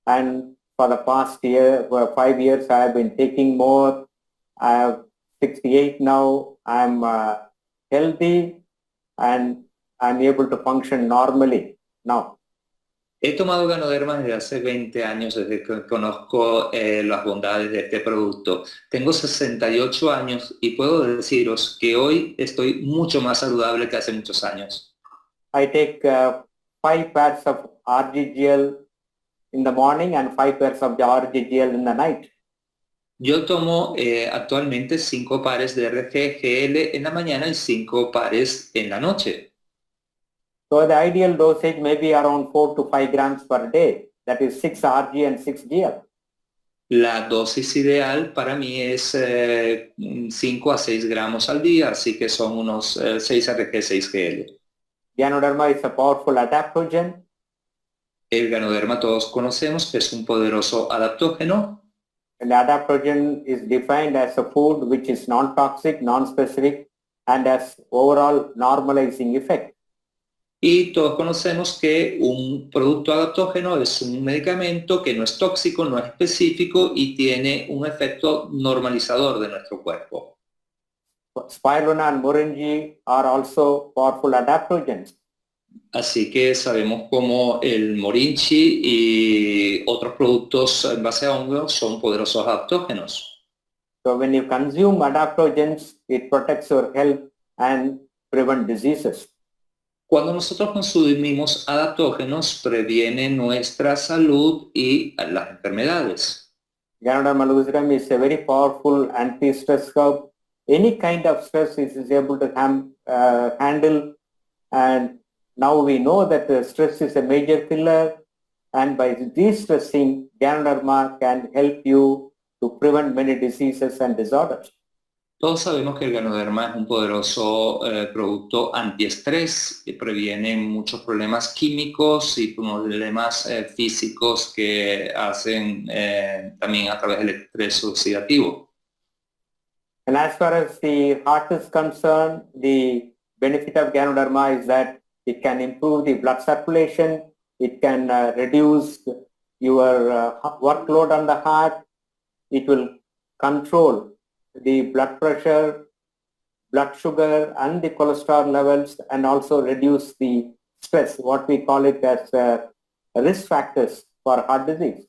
and for the past 5 years I have been taking more. I have 68 now. I'm healthy and I'm able to function normally now. He tomado Ganoderma desde hace 20 años, desde que conozco las bondades de este producto. Tengo 68 años y puedo deciros que hoy estoy mucho más saludable que hace muchos años. I take 5 pairs of RGGL in the morning and 5 pairs of the RGGL in the night. Yo tomo actualmente 5 pares de RGGL en la mañana y 5 pares en la noche. So the ideal dosage may be around 4 to 5 grams per day. That is 6 RG and 6 GL. La dosis ideal para mí es 5 a 6 gramos al día, así que son unos 6 RG, 6 GL. Ganoderma is a powerful adaptogen. El Ganoderma todos conocemos que es un poderoso adaptógeno. And adaptogen is defined as a food which is non-toxic, non-specific, and has overall normalizing effect. Y todos conocemos que un producto adaptógeno es un medicamento que no es tóxico, no es específico y tiene un efecto normalizador de nuestro cuerpo. Spirulina and Moringa are also powerful adaptogens. Así que sabemos cómo el Morinchi y otros productos en base a hongos son poderosos adaptógenos. So when you consume adaptogens, it protects your health and prevent diseases. Cuando nosotros consumimos adaptógenos, previene nuestra salud y las enfermedades. Ganoderma lucidum is a very powerful anti-stress herb. Any kind of stress it is able to handle, and now we know that stress is a major killer, and by de-stressing, Ganoderma can help you to prevent many diseases and disorders. Todos sabemos que el Ganoderma es un poderoso producto antiestrés que previene muchos problemas químicos y problemas físicos que hacen también a través del estrés oxidativo. And as far as the heart is concerned, the benefit of Ganoderma is that it can improve the blood circulation, it can reduce your workload on the heart, it will control the blood pressure, blood sugar and the cholesterol levels, and also reduce the stress, what we call it as risk factors for heart disease.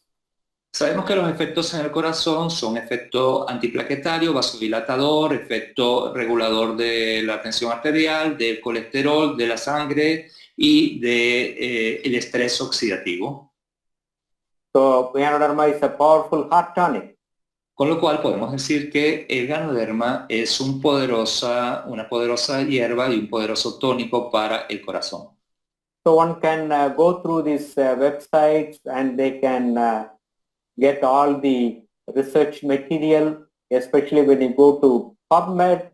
Sabemos que los efectos en el corazón son efecto antiplaquetario, vasodilatador, efecto regulador de la tensión arterial, del colesterol, de la sangre y de el estrés oxidativo. So Ganoderma is a powerful heart tonic. Con lo cual podemos decir que el Ganoderma es una poderosa hierba y un poderoso tónico para el corazón. So one can go through these websites and they can get all the research material, especially when you go to PubMed.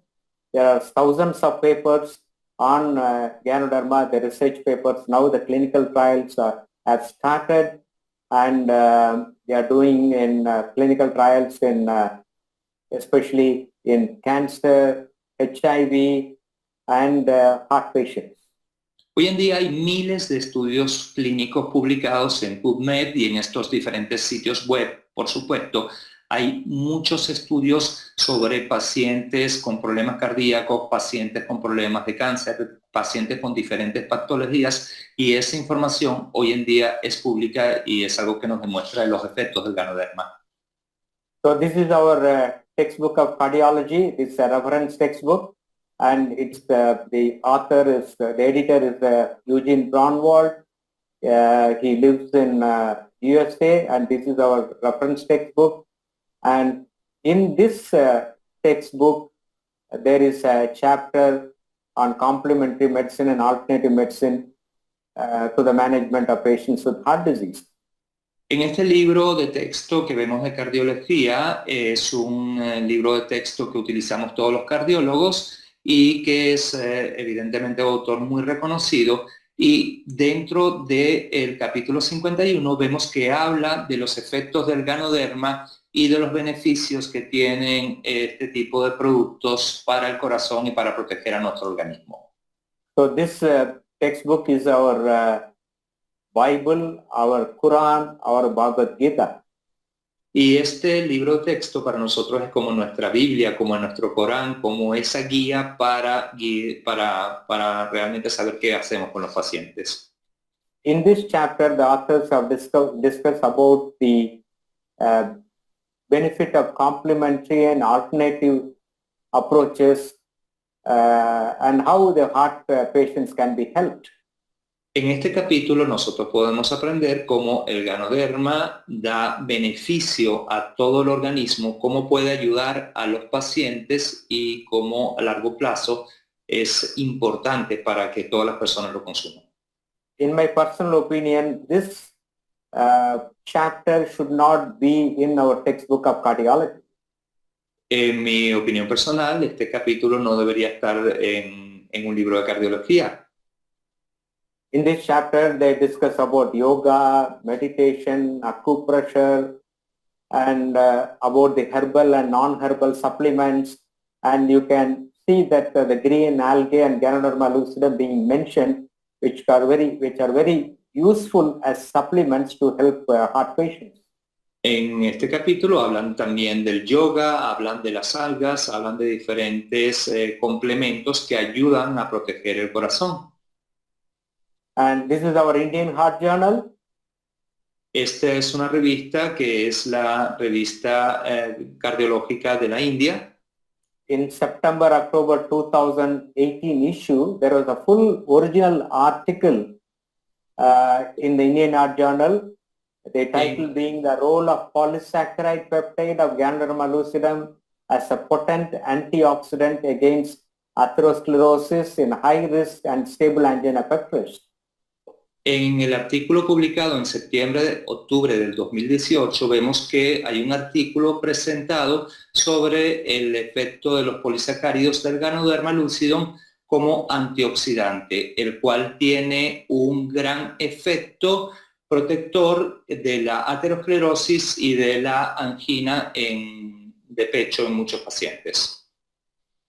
There are thousands of papers on Ganoderma, the research papers. Now the clinical trials have started, and they are doing in clinical trials in especially in cancer, HIV, and heart patients. Hoy en día hay miles de estudios clínicos publicados en PubMed y en estos diferentes sitios web, por supuesto. Hay muchos estudios sobre pacientes con problemas cardíacos, pacientes con problemas de cáncer, pacientes con diferentes patologías, y esa información hoy en día es pública y es algo que nos demuestra los efectos del Ganoderma. So this is our textbook of cardiology. It's a reference textbook. And it's the author is, the editor is Eugene Braunwald. He lives in USA, and this is our reference textbook. And in this textbook, there is a chapter on complementary medicine and alternative medicine to the management of patients with heart disease. En este libro de texto que vemos de cardiología, es un libro de texto que utilizamos todos los cardiólogos y que es evidentemente un autor muy reconocido, y dentro del capítulo 51 vemos que habla de los efectos del Ganoderma y de los beneficios que tienen este tipo de productos para el corazón y para proteger a nuestro organismo. So this textbook is our Bible, our Quran, our Bhagavad Gita. Y este libro de texto para nosotros es como nuestra Biblia, como nuestro Corán, como esa guía para realmente saber qué hacemos con los pacientes. In this chapter, the authors have discussed about the benefit of complementary and alternative approaches and how the heart patients can be helped. En este capítulo nosotros podemos aprender cómo el Ganoderma da beneficio a todo el organismo, cómo puede ayudar a los pacientes y cómo a largo plazo es importante para que todas las personas lo consuman. In my personal opinion, this chapter should not be in our textbook of cardiology. En mi opinión personal, este capítulo no debería estar en un libro de cardiología. In this chapter, they discuss about yoga, meditation, acupressure, and about the herbal and non-herbal supplements. And you can see that the green algae and Ganoderma lucidum being mentioned, which are very useful as supplements to help heart patients. En este capítulo hablan también del yoga, hablan de las algas, hablan de diferentes complementos que ayudan a proteger el corazón. And this is our Indian Heart Journal. Esta es una revista que es la revista cardiológica de la India. In September-October 2018 issue, there was a full original article in the Indian Heart Journal. The title being the role of polysaccharide peptide of Ganoderma lucidum as a potent antioxidant against atherosclerosis in high risk and stable angina pectoris. En el artículo publicado en octubre del 2018 vemos que hay un artículo presentado sobre el efecto de los polisacáridos del Ganoderma lucidum como antioxidante, el cual tiene un gran efecto protector de la aterosclerosis y de la angina de pecho en muchos pacientes.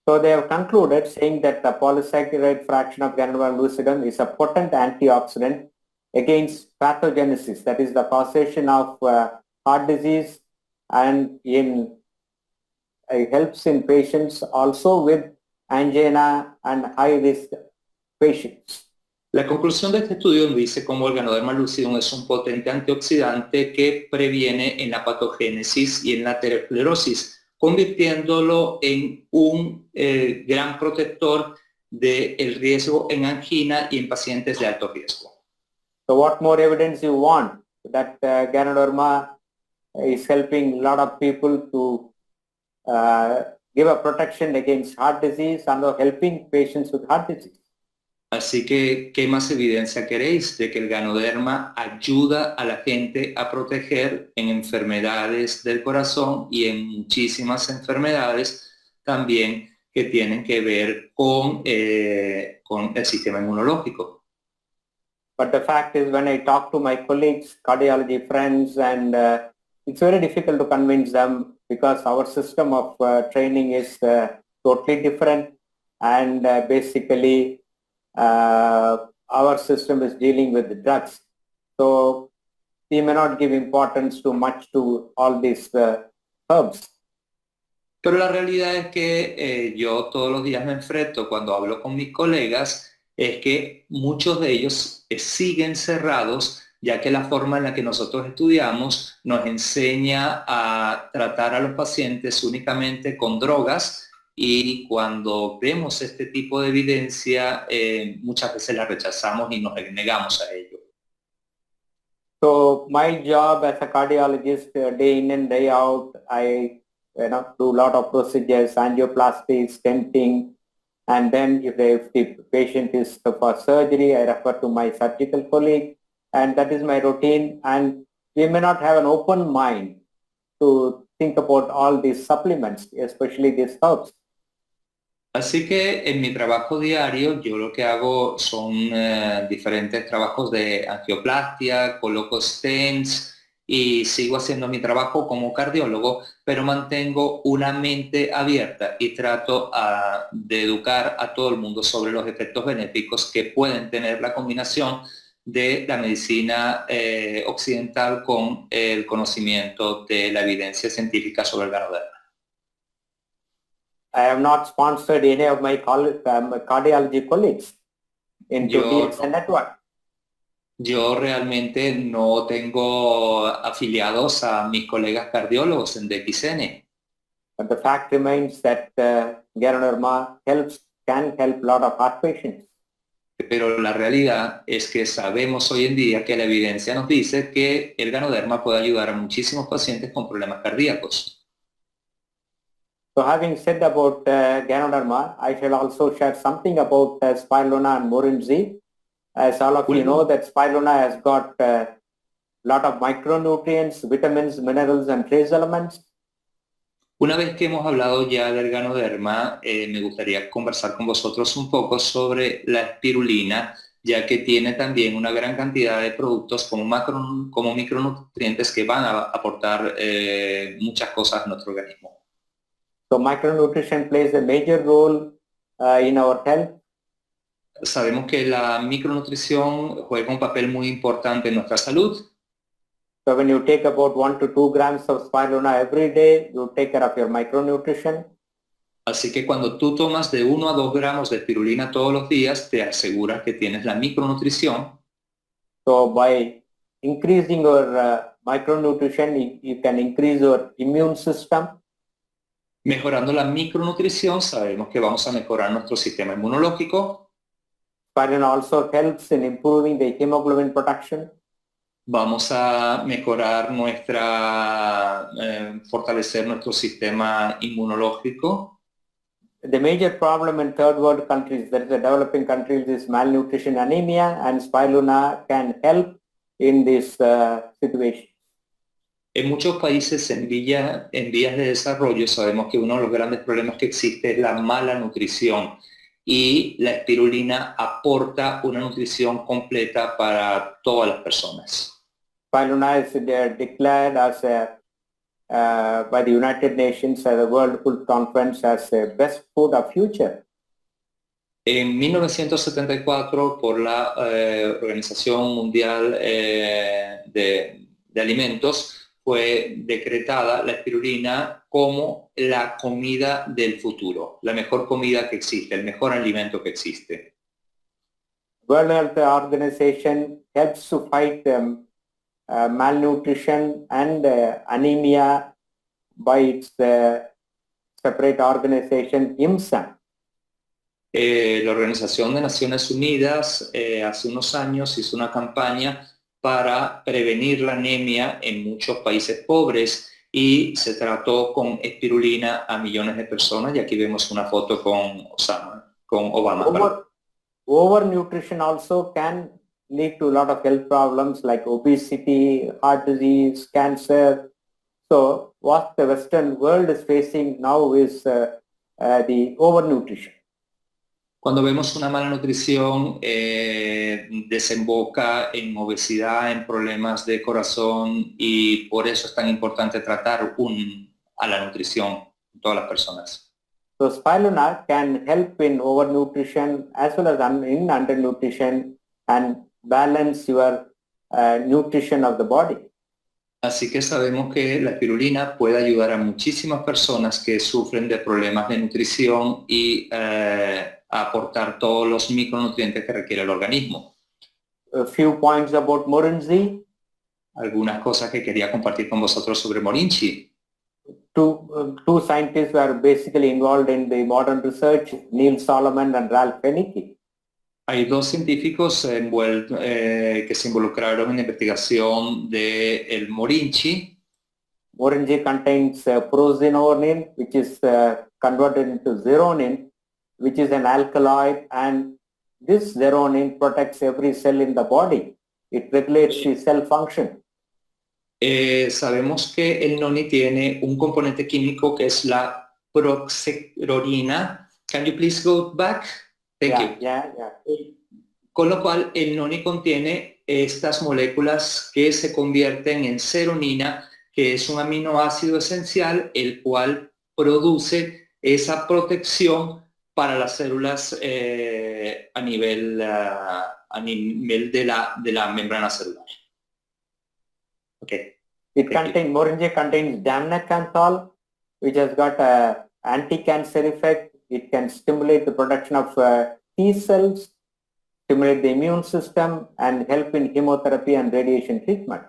So they have concluded saying that the polysaccharide fraction of Ganoderma lucidum is a potent antioxidant against pathogenesis, that is the causation of heart disease, and helps in patients also with angina and high-risk patients. La conclusión de este estudio dice cómo el Ganoderma lucidum es un potente antioxidante que previene en la patogénesis y en la aterosclerosis, convirtiéndolo en un gran protector del riesgo en angina y en pacientes de alto riesgo. So what more evidence you want that Ganoderma is helping a lot of people to give a protection against heart disease and helping patients with heart disease? Así que, ¿qué más evidencia queréis de que el Ganoderma ayuda a la gente a proteger en enfermedades del corazón y en muchísimas enfermedades también que tienen que ver con el sistema inmunológico? But the fact is, when I talk to my colleagues, cardiology friends, and it's very difficult to convince them because our system of training is totally different, and basically our system is dealing with the drugs. So we may not give importance too much to all these herbs. Pero la realidad es que yo todos los días me enfrento cuando hablo con mis colegas es que muchos de ellos siguen cerrados, ya que la forma en la que nosotros estudiamos nos enseña a tratar a los pacientes únicamente con drogas, y cuando vemos este tipo de evidencia muchas veces la rechazamos y nos negamos a ello. So my job as a cardiologist, day in and day out, I do a lot of procedures, angioplasty, stenting, and then if the patient is for surgery, I refer to my surgical colleague, and that is my routine. And we may not have an open mind to think about all these supplements, especially these herbs. Así que en mi trabajo diario yo lo que hago son diferentes trabajos de angioplastia, coloco stents y sigo haciendo mi trabajo como cardiólogo, pero mantengo una mente abierta y trato de educar a todo el mundo sobre los efectos benéficos que pueden tener la combinación de la medicina occidental con el conocimiento de la evidencia científica sobre el Ganoderma. I have not sponsored any of my cardiology colleagues into DXN Network. Yo realmente no tengo afiliados a mis colegas cardiólogos en DXN. But the fact remains that Ganoderma can help a lot of heart patients. Pero la realidad es que sabemos hoy en día que la evidencia nos dice que el Ganoderma puede ayudar a muchísimos pacientes con problemas cardíacos. So having said about Ganoderma, I shall also share something about Spirulina and Morinzi. As all of you know, that Spirulina has got a lot of micronutrients, vitamins, minerals, and trace elements. Una vez que hemos hablado ya del Ganoderma, me gustaría conversar con vosotros un poco sobre la espirulina, ya que tiene también una gran cantidad de productos como micronutrientes que van a aportar muchas cosas a nuestro organismo. So micronutrition plays a major role in our health. Sabemos que la micronutrición juega un papel muy importante en nuestra salud. So when you take about 1 to 2 grams of spirulina every day, you take care of your micronutrition. Así que cuando tú tomas de 1 a 2 gramos de espirulina todos los días, te aseguras que tienes la micronutrición. So by increasing your micronutrition, you can increase your immune system. Mejorando la micronutrición, sabemos que vamos a mejorar nuestro sistema inmunológico. Spirulina also helps in improving the hemoglobin production. Vamos a mejorar fortalecer nuestro sistema inmunológico. the major problem in third world countries, that is the developing countries, is malnutrition, anemia, and Spirulina can help in this situation. En muchos países en vías de desarrollo sabemos que uno de los grandes problemas que existe es la mala nutrición y la espirulina aporta una nutrición completa para todas las personas. Spirulina is declared as by the United Nations at the World Food Conference as the best food of future. En 1974, por la Organización Mundial de Alimentos, fue decretada la espirulina como la comida del futuro, la mejor comida que existe, el mejor alimento que existe. World Health Organization helps to fight malnutrition and anemia by its separate organization, IMSA. La Organización de Naciones Unidas hace unos años hizo una campaña para prevenir la anemia en muchos países pobres y se trató con espirulina a millones de personas, y aquí vemos una foto con Obama. Overnutrition also can lead to a lot of health problems like obesity, heart disease, cancer. So what the Western world is facing now is the overnutrition. Cuando vemos una mala nutrición, desemboca en obesidad, en problemas de corazón, y por eso es tan importante tratar a la nutrición en todas las personas. So Spirulina can help in overnutrition as well as in undernutrition and balance your nutrition of the body. Así que sabemos que la espirulina puede ayudar a muchísimas personas que sufren de problemas de nutrición y a aportar todos los micronutrientes que requiere el organismo. A few points about Morinji. Algunas cosas que quería compartir con vosotros sobre Morinji. Two scientists were basically involved in the modern research, Neil Solomon and Ralph Fennicky. Hay dos científicos que se involucraron en la investigación del Morinji. Morinji contains prozinonin, which is converted into zeronin, which is an alkaloid, and this zeronin protects every cell in the body. It regulates the cell function. Sabemos que el noni tiene un componente químico que es la proxerolina. Can you please go back? Thank you. Yeah. Con lo cual el noni contiene estas moléculas que se convierten en seronina, que es un aminoácido esencial, el cual produce esa protección para las células a nivel de la membrana celular. Okay. Morinji contains damnacanthol, which has got an anti-cancer effect. It can stimulate the production of T cells, stimulate the immune system, and help in chemotherapy and radiation treatment.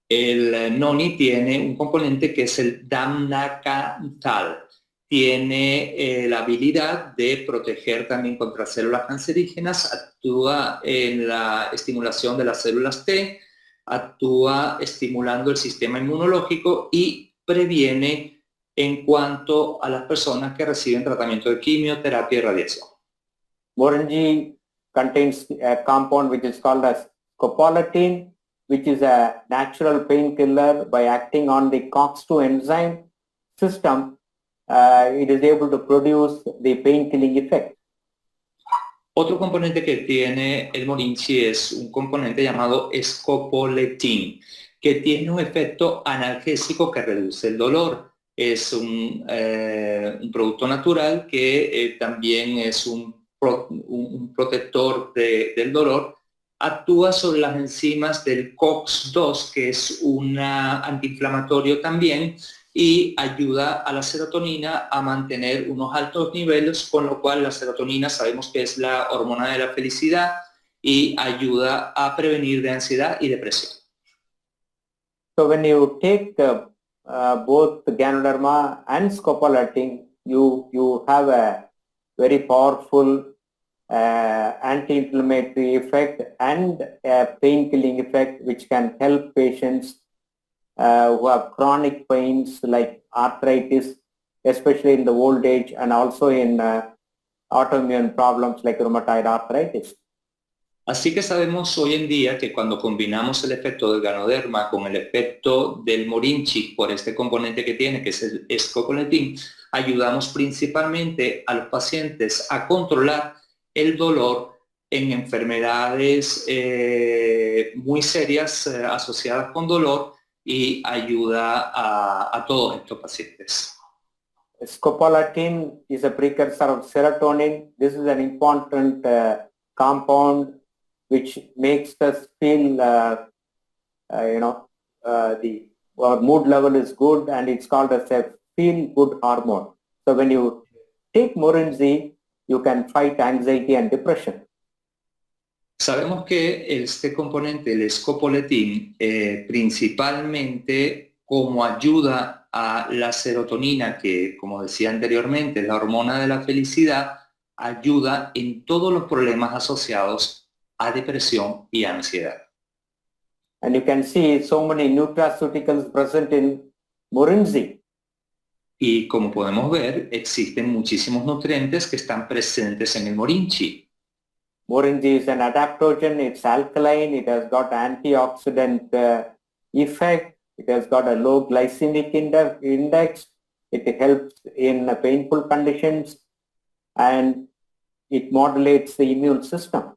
El noni tiene un componente que es el damnacanthal. Tiene la habilidad de proteger también contra células cancerígenas, actúa en la estimulación de las células T, actúa estimulando el sistema inmunológico y previene en cuanto a las personas que reciben tratamiento de quimioterapia y radiación. Morinji contains a compound which is called as scopolamine, which is a natural painkiller. By acting on the COX-2 enzyme system, it is able to produce the pain-killing effect. Otro componente que tiene el Morinji es un componente llamado scopolamine, que tiene un efecto analgésico que reduce el dolor. Es un producto natural que también es un protector del dolor. Actúa sobre las enzimas del COX-2, que es un antiinflamatorio también, y ayuda a la serotonina a mantener unos altos niveles, con lo cual la serotonina sabemos que es la hormona de la felicidad y ayuda a prevenir de ansiedad y depresión. So when you take both Ganoderma and scopolamine, you have a very powerful anti-inflammatory effect and a pain-killing effect, which can help patients who have chronic pains like arthritis especially in the old age and also in autoimmune problems like rheumatoid arthritis. Así que sabemos hoy en día que cuando combinamos el efecto del Ganoderma con el efecto del Morinchi por este componente que tiene, que es el escopoletín, ayudamos principalmente a los pacientes a controlar el dolor en enfermedades muy serias asociadas con dolor y ayuda a todos estos pacientes. Scopolamine is a precursor of serotonin. This is an important compound which makes us feel, our mood level is good, and it's called as a feel-good hormone. So when you take Morinji, you can fight anxiety and depression. Sabemos que este componente, el escopoletín, principalmente como ayuda a la serotonina, que como decía anteriormente, es la hormona de la felicidad, ayuda en todos los problemas asociados a depresión y ansiedad. And you can see so many nutraceuticals present in Morinji. Y como podemos ver, existen muchísimos nutrientes que están presentes en el Morinchi. Morinji is an adaptogen, it's alkaline, it has got antioxidant effect, it has got a low glycemic index, it helps in painful conditions, and it modulates the immune system.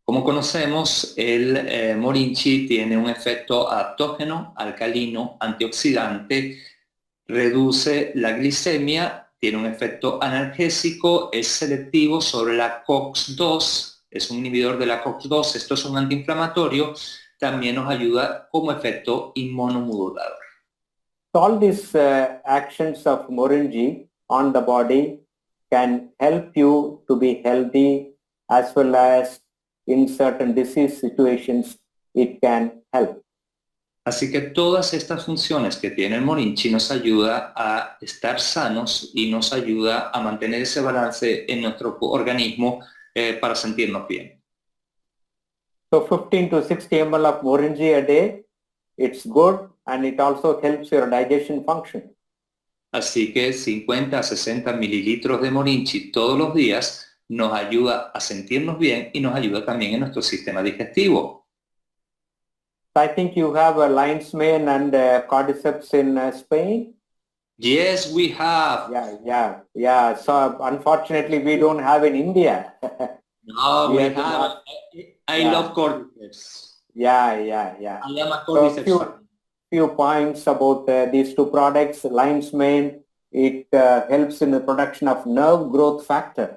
Como conocemos, el Morinchi tiene un efecto adaptógeno, alcalino, antioxidante, reduce la glicemia, tiene un efecto analgésico, es selectivo sobre la COX-2, es un inhibidor de la COX-2, esto es un antiinflamatorio, también nos ayuda como efecto inmunomodulador. All these actions of Morinji on the body can help you to be healthy, as well as in certain disease situations it can help. Así que todas estas funciones que tiene el Morinchi nos ayuda a estar sanos y nos ayuda a mantener ese balance en nuestro organismo para sentirnos bien. So 15 to 60 ml of Morinji a day, it's good, and it also helps your digestion function. Así que 50 a 60 mililitros de Morinchi todos los días nos ayuda a sentirnos bien y nos ayuda también en nuestro sistema digestivo. I think you have a lion's mane and cordyceps in Spain. Yes, we have. Yeah. So unfortunately, we don't have in India. No, we have. I love cordyceps. Yeah. I am a cordyceps fan. Few points about these two products. Lion's mane, it helps in the production of nerve growth factor.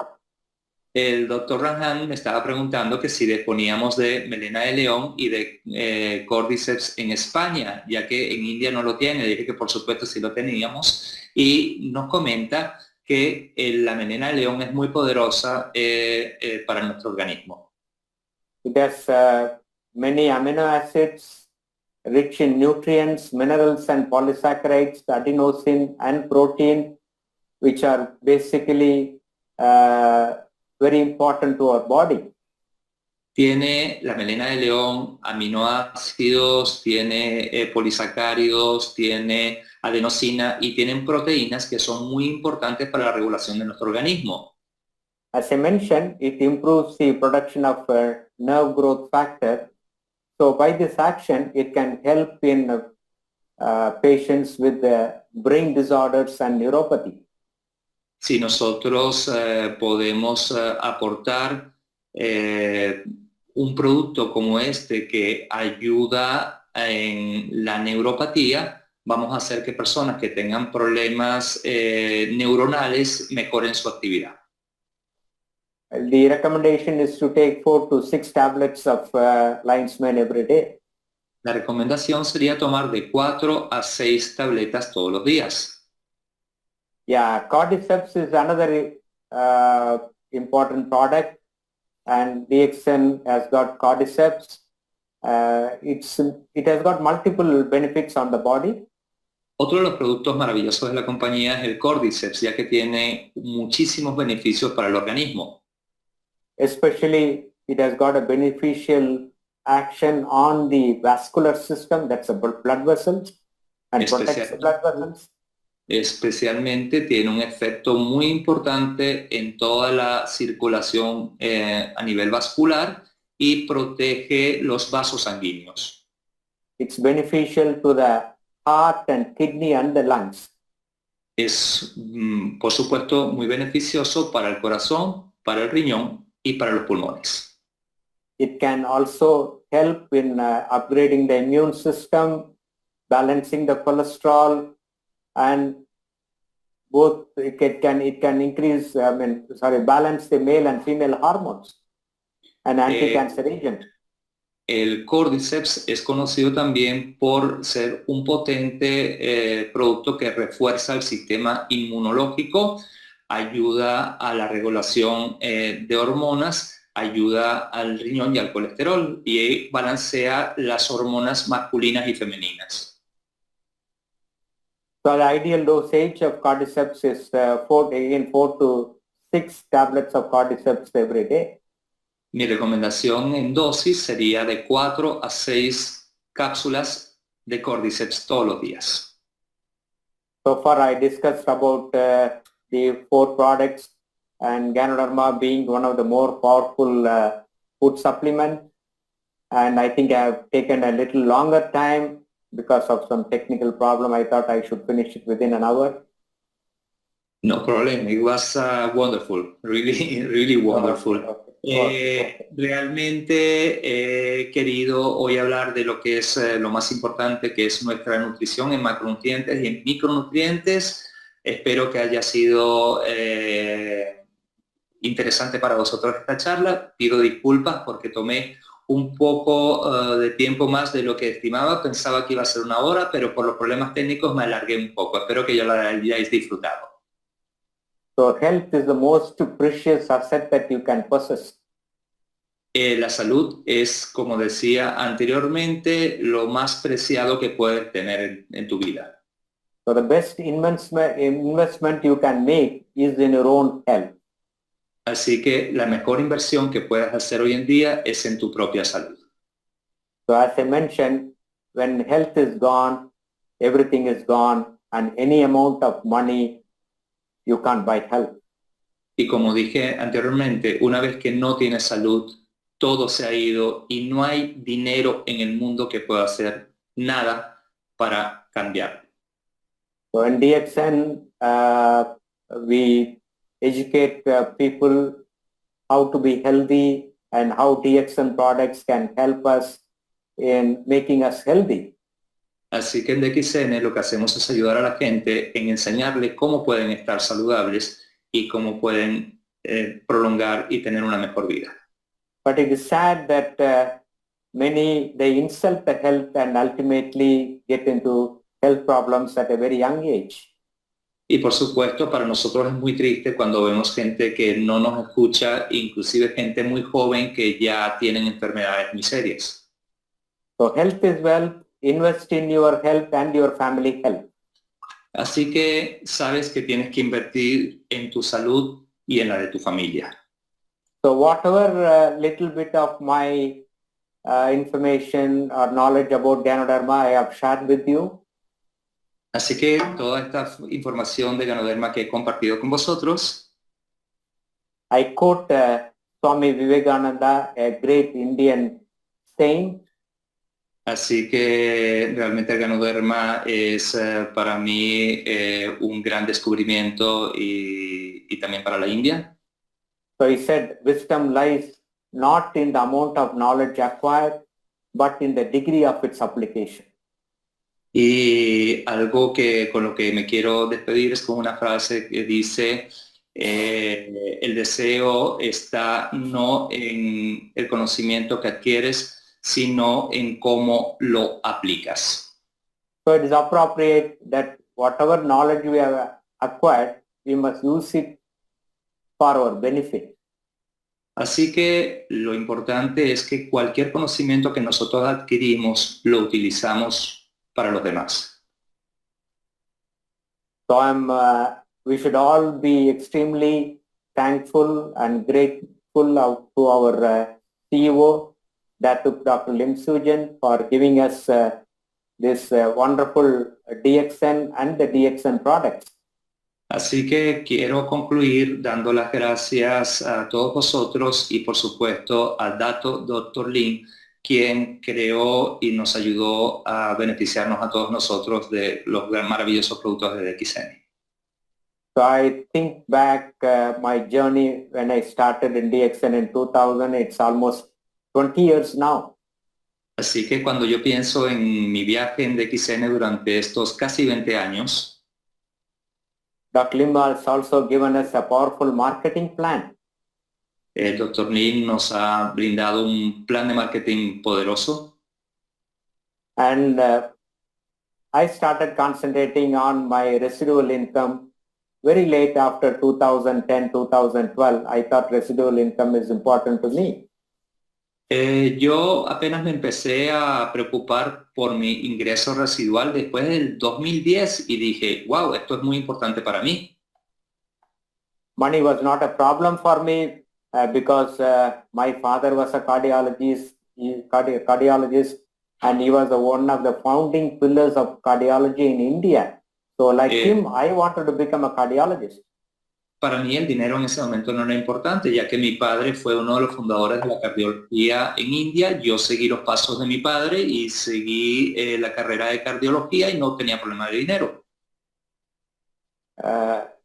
El doctor Ranjan me estaba preguntando que si disponíamos de melena de león y de cordyceps en España, ya que en India no lo tiene. Le dije que por supuesto sí lo teníamos, y nos comenta que la melena de león es muy poderosa para nuestro organismo. It has many amino acids, rich in nutrients, minerals and polysaccharides, adenosine and protein, which are basically very important to our body. Tiene la melena de león aminoácidos, tiene polisacáridos, tiene adenosina y tienen proteínas que son muy importantes para la regulación de nuestro organismo. As I mentioned, it improves the production of nerve growth factor. So by this action, it can help in patients with brain disorders and neuropathy. Si nosotros podemos aportar un producto como este que ayuda en la neuropatía, vamos a hacer que personas que tengan problemas neuronales mejoren su actividad. The recommendation is to take 4 to 6 tablets of lion's mane every day. La recomendación sería tomar de 4 a 6 tabletas todos los días. Yeah, cordyceps is another important product, and DXN has got cordyceps. It has got multiple benefits on the body. Otro de los productos maravillosos de la compañía es el cordyceps, ya que tiene muchísimos beneficios para el organismo. Especially, it has got a beneficial action on the vascular system, that's the blood vessels, and protects the blood vessels. Especialmente tiene un efecto muy importante en toda la circulación a nivel vascular y protege los vasos sanguíneos. It's beneficial to the heart and kidney and the lungs. Es, por supuesto, muy beneficioso para el corazón, para el riñón y para los pulmones. It can also help in upgrading the immune system, balancing the cholesterol, and both it can increase, balance the male and female hormones, an anti-cancer agent. El Cordyceps es conocido también por ser un potente producto que refuerza el sistema inmunológico, ayuda a la regulación de hormonas, ayuda al riñón y al colesterol y balancea las hormonas masculinas y femeninas. So the ideal dosage of Cordyceps is 4 to 6 tablets of Cordyceps every day. Mi recomendación en dosis sería de 4 a 6 cápsulas de Cordyceps todos los días. So far I discussed about the 4 products and Ganoderma being one of the more powerful food supplement. And I think I have taken a little longer time because of some technical problem. I thought I should finish it within an hour. No problem. It was wonderful. Really wonderful. Realmente he querido hoy hablar de lo que es lo más importante, que es nuestra nutrición en macronutrientes y en micronutrientes. Espero que haya sido interesante para vosotros esta charla. Pido disculpas porque tomé un poco de tiempo más de lo que estimaba. Pensaba que iba a ser una hora, pero por los problemas técnicos me alargué un poco. Espero que ya lo hayáis disfrutado. So health is the most precious asset that you can possess. La salud es, como decía anteriormente, lo más preciado que puedes tener en tu vida. So the best investment you can make is in your own health. Así que la mejor inversión que puedes hacer hoy en día es en tu propia salud. So as I mentioned, when health is gone, everything is gone, and any amount of money you can't buy health. Y como dije anteriormente, una vez que no tienes salud, todo se ha ido y no hay dinero en el mundo que pueda hacer nada para cambiar. So in DXN, we educate people how to be healthy and how DXN products can help us in making us healthy. Así que en DXN lo que hacemos es ayudar a la gente en enseñarle cómo pueden estar saludables y cómo pueden prolongar y tener una mejor vida. But it is sad that many, they insult the health and ultimately get into health problems at a very young age. Y por supuesto, para nosotros es muy triste cuando vemos gente que no nos escucha, inclusive gente muy joven que ya tienen enfermedades muy serias. So health is wealth. Invest in your health and your family health. Así que sabes que tienes que invertir en tu salud y en la de tu familia. So whatever little bit of my information or knowledge about Ganoderma I have shared with you. Así que toda esta información de Ganoderma que he compartido con vosotros, I quote Swami Vivekananda, a great Indian saint. así que realmente el Ganoderma es para mí un gran descubrimiento y también para la India. So he said, wisdom lies not in the amount of knowledge acquired, but in the degree of its application. Y algo que con lo que me quiero despedir es con una frase que dice, el deseo está no en el conocimiento que adquieres, sino en cómo lo aplicas. So it is appropriate that whatever knowledge we have acquired, we must use it for our benefit. Así que lo importante es que cualquier conocimiento que nosotros adquirimos lo utilizamos para los demás. So we should all be extremely thankful and grateful to our CEO, Dr. Lim Sujan, for giving us this wonderful DXN and the DXN products. Así que quiero concluir dando las gracias a todos vosotros y por supuesto a Dr. Lin, quien creó y nos ayudó a beneficiarnos a todos nosotros de los maravillosos productos de DXN. So I think back my journey when I started in DXN in 2000, it's almost 20 years now. Así que cuando yo pienso en mi viaje en DXN durante estos casi 20 años, Dr. Lim has also given us a powerful marketing plan. El Dr. Lin nos ha brindado un plan de marketing poderoso. And I started concentrating on my residual income very late after 2010, 2012. I thought residual income is important to me. Yo apenas me empecé a preocupar por mi ingreso residual después del 2010 y dije, wow, esto es muy importante para mí. Money was not a problem for me because my father was a cardiologist, and he was one of the founding pillars of cardiology in India. So like him, I wanted to become a cardiologist. Para mí el dinero en ese momento no era importante, ya que mi padre fue uno de los fundadores de la cardiología en India. Yo seguí los pasos de mi padre y seguí la carrera de cardiología y no tenía problema de dinero.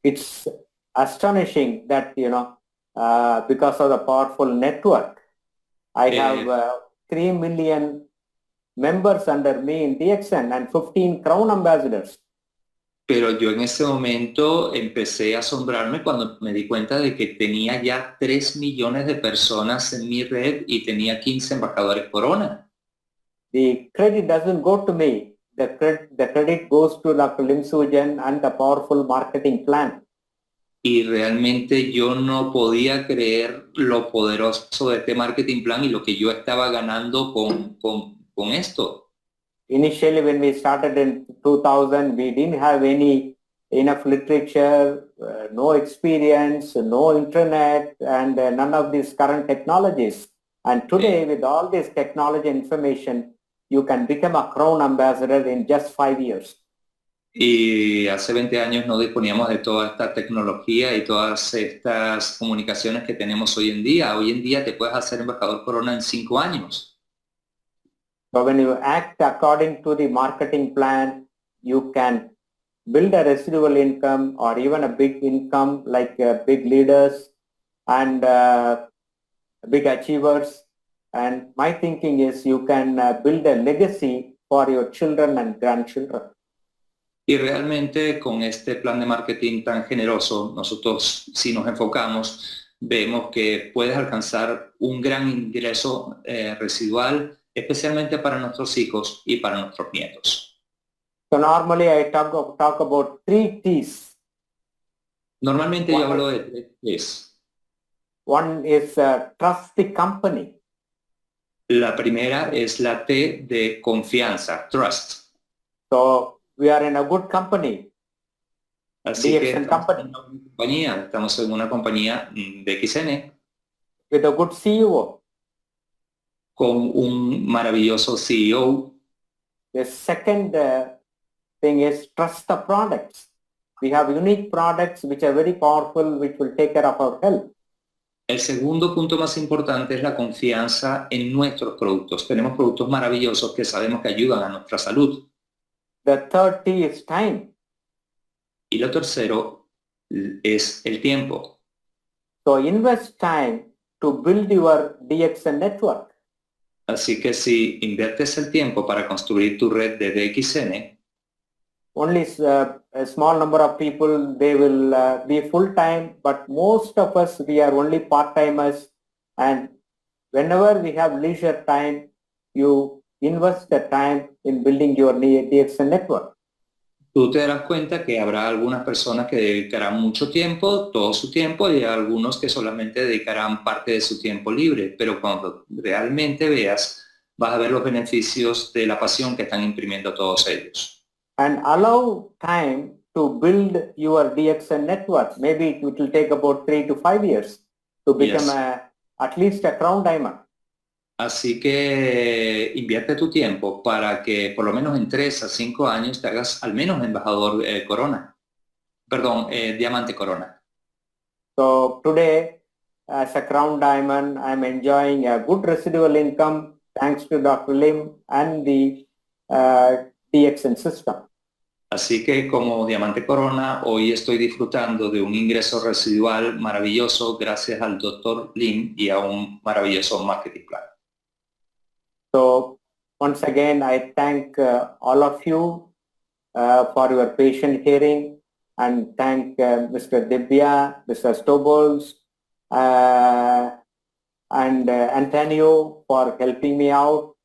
It's astonishing that, because of the powerful network, I have 3 million members under me in DXN and 15 Crown ambassadors. Pero yo en ese momento empecé a asombrarme cuando me di cuenta de que tenía ya 3 millones de personas en mi red y tenía 15 embajadores Corona. The credit doesn't go to me. The credit goes to Dr. Lim Soo-Jin and the powerful marketing plan. Y realmente yo no podía creer lo poderoso de este marketing plan y lo que yo estaba ganando con esto. Initially, when we started in 2000, we didn't have enough literature, no experience, no internet, and none of these current technologies. And today, with all this technology information, you can become a Crown ambassador in just 5 years. Y hace 20 años no disponíamos de toda esta tecnología y todas estas comunicaciones que tenemos hoy en día. Hoy en día te puedes hacer embajador Corona en 5 años. So when you act according to the marketing plan, you can build a residual income or even a big income like big leaders and big achievers. And my thinking is you can build a legacy for your children and grandchildren. Y realmente con este plan de marketing tan generoso, nosotros si nos enfocamos, vemos que puedes alcanzar un gran ingreso residual, especialmente para nuestros hijos y para nuestros nietos. So normally I talk about 3 T's. Normalmente yo hablo de 3. One is trust the company. La primera es la T de confianza, trust. So we are in a good company. Así que estamos en una compañía de XN. With a good CEO. Con un maravilloso CEO. The second thing is trust the products. We have unique products which are very powerful, which will take care of our health. El segundo punto más importante es la confianza en nuestros productos. Tenemos productos maravillosos que sabemos que ayudan a nuestra salud. The third T is time. Y lo tercero es el tiempo. So invest time to build your DXN network. Así que si inviertes el tiempo para construir tu red de DXN, only a small number of people, they will be full-time, but most of us, we are only part-timers. And whenever we have leisure time, you invest the time in building your DXN network. Tú te darás cuenta que habrá algunas personas que dedicarán mucho tiempo, todo su tiempo, y algunos que solamente dedicarán parte de su tiempo libre. Pero cuando realmente veas, vas a ver los beneficios de la pasión que están imprimiendo todos ellos. And allow time to build your DXN network. Maybe it will take about 3 to 5 years to become at least a Crown Diamond. Así que invierte tu tiempo para que por lo menos en 3 a 5 años te hagas al menos embajador Corona. Perdón, Diamante Corona. So today, as a Crown Diamond, I'm enjoying a good residual income thanks to Dr. Lim and the DXN system. Así que como Diamante Corona, hoy estoy disfrutando de un ingreso residual maravilloso gracias al Dr. Lim y a un maravilloso marketing plan. So once again, I thank all of you for your patient hearing, and thank Mr. Divya, Mr. Stobols, and Antonio for helping me out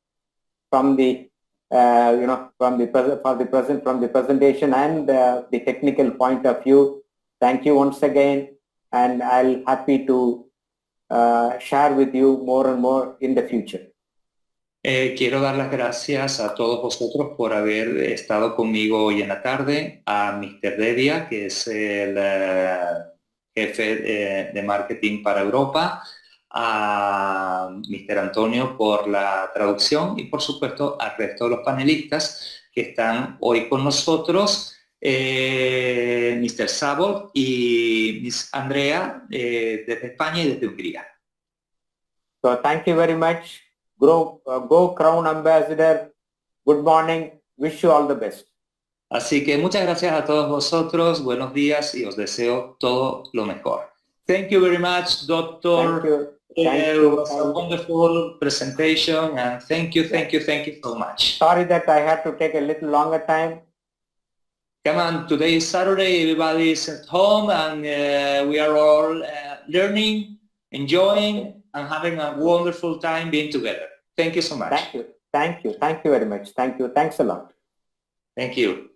from the from the presentation and the technical point of view. Thank you once again, and I'll happy to share with you more and more in the future. Quiero dar las gracias a todos vosotros por haber estado conmigo hoy en la tarde, a Mr. Devia, que es el jefe de marketing para Europa, a Mr. Antonio por la traducción y por supuesto al resto de los panelistas que están hoy con nosotros, Mr. Sabot y Miss Andrea desde España y desde Hungría. So thank you very much. Go Crown Ambassador. Good morning. Wish you all the best. Así que muchas gracias a todos vosotros. Buenos días y os deseo todo lo mejor. Thank you very much, Doctor. Thank you. It was a wonderful presentation, and thank you so much. Sorry that I had to take a little longer time. Come on, today is Saturday, everybody is at home, and we are all learning, enjoying, and having a wonderful time being together. Thank you so much. Thank you very much. Thank you. Thanks a lot. Thank you.